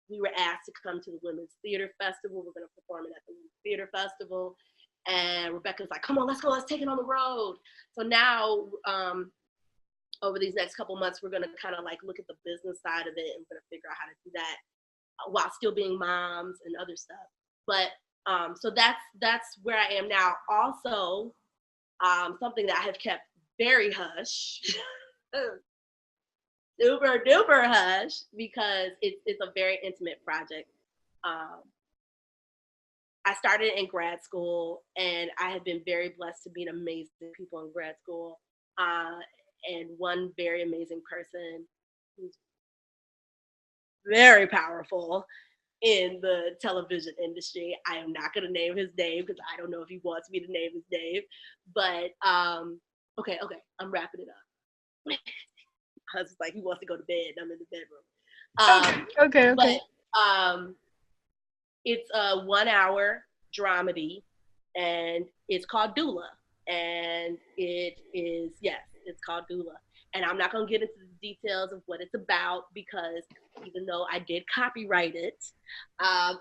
We were asked to come to the Women's Theater Festival. We're going to perform it at the Women's Theater Festival. And Rebecca was like, come on, let's go. Let's take it on the road. So now, over these next couple months, we're going to kind of like look at the business side of it and we're going to figure out how to do that while still being moms and other stuff. But so that's where I am now. Also, something that I have kept very hush. Super duper hush, because it's a very intimate project. I started in grad school, and I have been very blessed to meet amazing people in grad school. And one very amazing person who's very powerful in the television industry. I am not going to name his name because I don't know if he wants me to name his name. But okay, I'm wrapping it up. I was like, he wants to go to bed. I'm in the bedroom. Okay. But it's a 1-hour dramedy, and it's called Doula. And it's called Doula. And I'm not going to get into the details of what it's about, because even though I did copyright it, I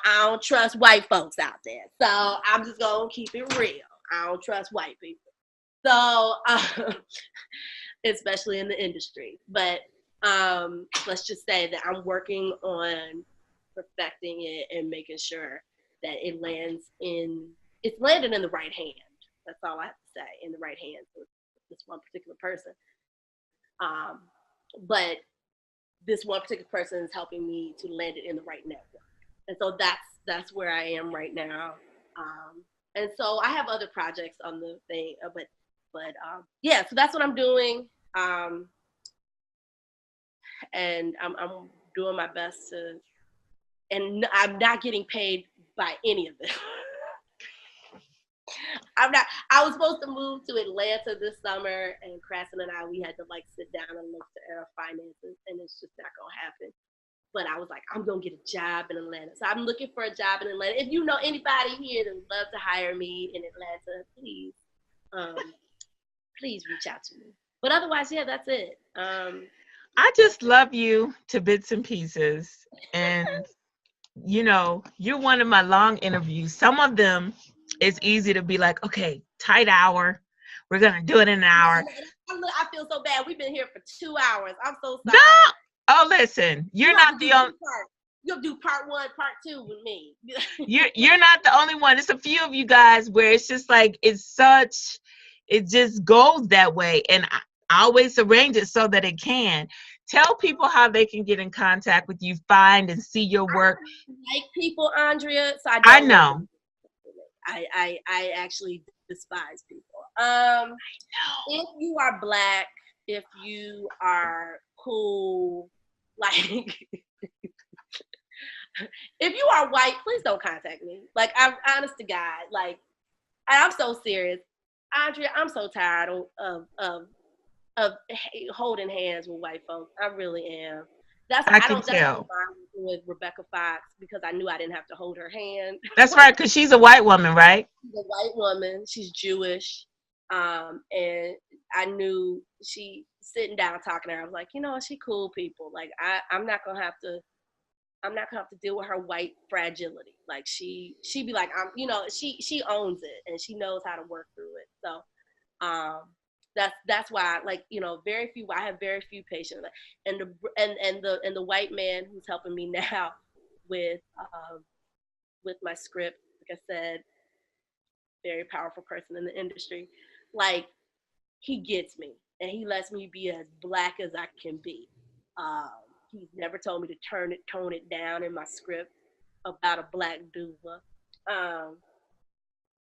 don't trust white folks out there. So I'm just going to keep it real. I don't trust white people. So, especially in the industry. But let's just say that I'm working on perfecting it and making sure that it's landed in the right hand. That's all I have to say, in the right hands with this one particular person. But this one particular person is helping me to land it in the right network. And so that's where I am right now. And so I have other projects on the thing, but yeah, so that's what I'm doing. And I'm doing my best to, and I'm not getting paid by any of this. I was supposed to move to Atlanta this summer, and Krasson and we had to like sit down and look at our finances, and it's just not gonna happen. But I was like, I'm gonna get a job in Atlanta. So I'm looking for a job in Atlanta. If you know anybody here that would love to hire me in Atlanta, please, please reach out to me. But otherwise, yeah, that's it. I just love you to bits and pieces. And, you know, you're one of my long interviews. Some of them, it's easy to be like, okay, tight hour. We're going to do it in an hour. I feel so bad. We've been here for 2 hours. I'm so sorry. No. Oh, listen, you're not the only. You'll do part 1, part 2 with me. You're not the only one. It's a few of you guys where it's just like, it just goes that way. And I always arrange it so that it can. Tell people how they can get in contact with you, find and see your work. I like people, Andrea. So I know. I actually despise people. I know. If you are Black, if you are cool, like if you are white, please don't contact me. Like, I'm honest to God, like, I'm so serious. Andrea, I'm so tired of holding hands with white folks. I really am. I can tell. With Rebecca Fox, because I knew I didn't have to hold her hand. That's right, because she's a white woman, right? She's a white woman. She's Jewish. And I knew she sitting down talking to her, I was like, you know, she cool people. Like, I'm not gonna have to deal with her white fragility. Like, she be like, she owns it and she knows how to work through it. So that's why, like, you know, I have very few patients. And the white man who's helping me now with my script, like I said, very powerful person in the industry. Like, he gets me and he lets me be as Black as I can be. He's never told me to tone it down in my script about a Black doula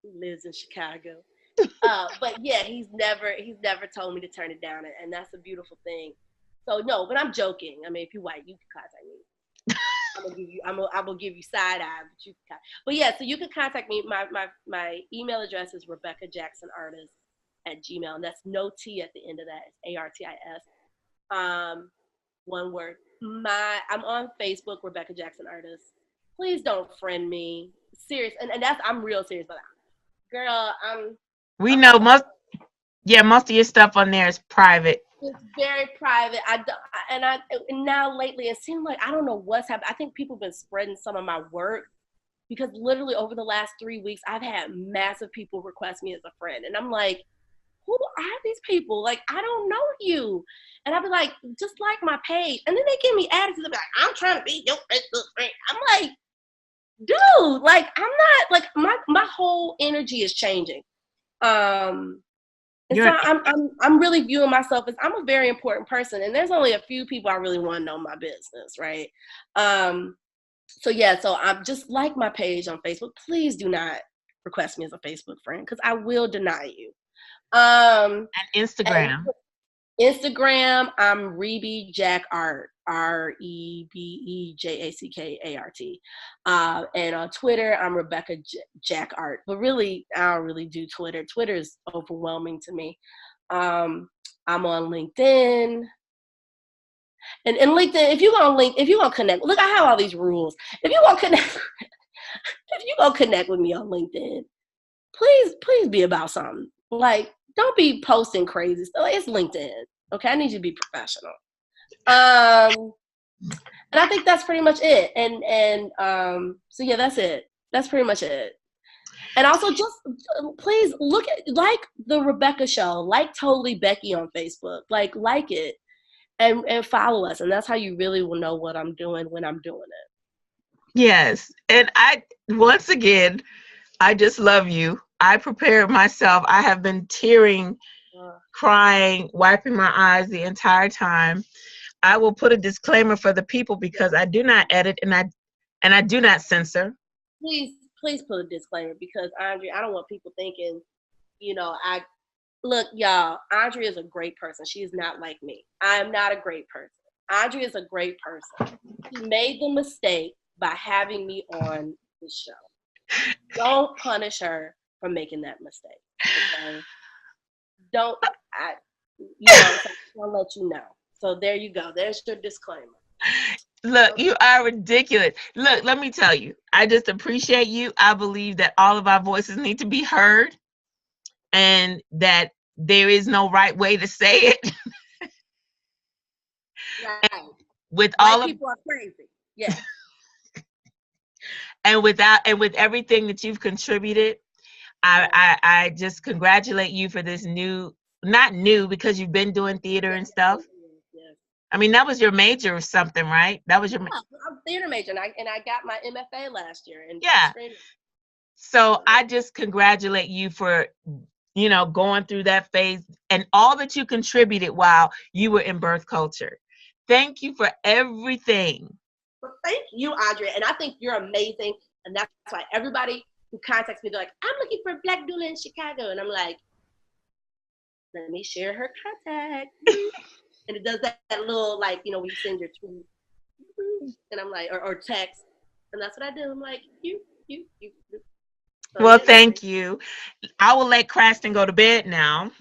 who lives in Chicago. But yeah, he's never told me to turn it down, and that's a beautiful thing. So no, but I'm joking. I mean, if you're white, you can contact me. I'm gonna give you side eye, but you can. But yeah, so you can contact me. My email address is Rebecca Jackson-Artis at Gmail, and that's no T at the end of that. It's ARTIS. One word. I'm on Facebook, Rebecca Jackson-Artis. Please don't friend me. Serious, and that's I'm real serious about that. Girl, We I'm know not most. Yeah, most of your stuff on there is private. It's very private. And now lately it seems like I don't know what's happened. I think people have been spreading some of my work because literally over the last 3 weeks I've had massive people request me as a friend, and I'm like, who are these people? Like, I don't know you. And I'll be like, just like my page, and then they give me attitude. They're like, I'm trying to be your Facebook friend. I'm like, dude, like I'm not like my whole energy is changing. And so I'm really viewing myself as I'm a very important person, and there's only a few people I really want to know my business, right? So yeah, so I'm just like my page on Facebook. Please do not request me as a Facebook friend because I will deny you. And Instagram. Instagram, I'm Rebe Jack Art, RebeJackArt. And on Twitter, I'm Rebecca Jack Art. But really, I don't really do Twitter. Twitter is overwhelming to me. I'm on LinkedIn. And in LinkedIn, if you're gonna connect, look, I have all these rules. If you're gonna connect with me on LinkedIn, please be about something. Like, don't be posting crazy stuff. It's LinkedIn. Okay, I need you to be professional. And I think that's pretty much it. And so yeah, that's it. That's pretty much it. And also just please like the Rebecca Show, like Totally Becky on Facebook, like it and follow us. And that's how you really will know what I'm doing when I'm doing it. Yes. And once again, I just love you. I prepared myself. I have been tearing, crying, wiping my eyes the entire time. I will put a disclaimer for the people because I do not edit and I do not censor. Please put a disclaimer because Andre, I don't want people thinking, look, y'all, Andre is a great person. She is not like me. I am not a great person. Andre is a great person. He made the mistake by having me on the show. Don't punish her for making that mistake. Okay? I'll let you know. So there you go. There's your disclaimer. Look, you are ridiculous. Look, let me tell you, I just appreciate you. I believe that all of our voices need to be heard and that there is no right way to say it. Right. With all people are crazy. Yeah. And with everything that you've contributed, I just congratulate you for this not new because you've been doing theater and stuff. Yes. I mean, that was your major or something, right? That was your I'm a theater major, and I got my MFA last year. So I just congratulate you for, going through that phase and all that you contributed while you were in birth culture. Thank you for everything. Well, thank you, Andre. And I think you're amazing. And that's why everybody who contacts me, they're like, I'm looking for a Black doula in Chicago. And I'm like, let me share her contact. And it does that little, like, when you send your tweet. And I'm like, or text. And that's what I do. I'm like, you. So, well, thank you. I will let Craston go to bed now.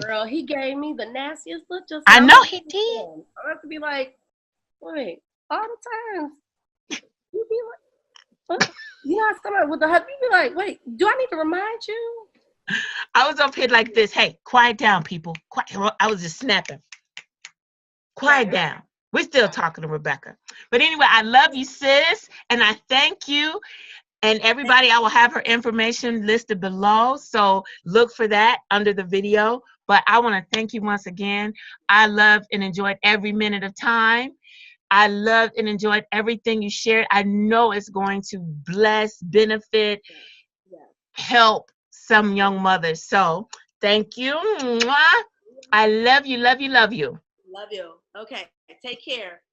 Girl, he gave me the nastiest look. Just I know he did. I have to be like, wait, all the time. You be like, what? Somebody with the hug, you be like, wait, do I need to remind you? I was up here like this. Hey, quiet down, people. Quiet. I was just snapping. Quiet down. We're still talking to Rebecca. But anyway, I love you, sis. And I thank you. And everybody, I will have her information listed below. So look for that under the video. But I want to thank you once again. I loved and enjoyed every minute of time. I loved and enjoyed everything you shared. I know it's going to bless, benefit, help some young mothers. So thank you. I love you, love you, love you. Love you. Okay. Take care.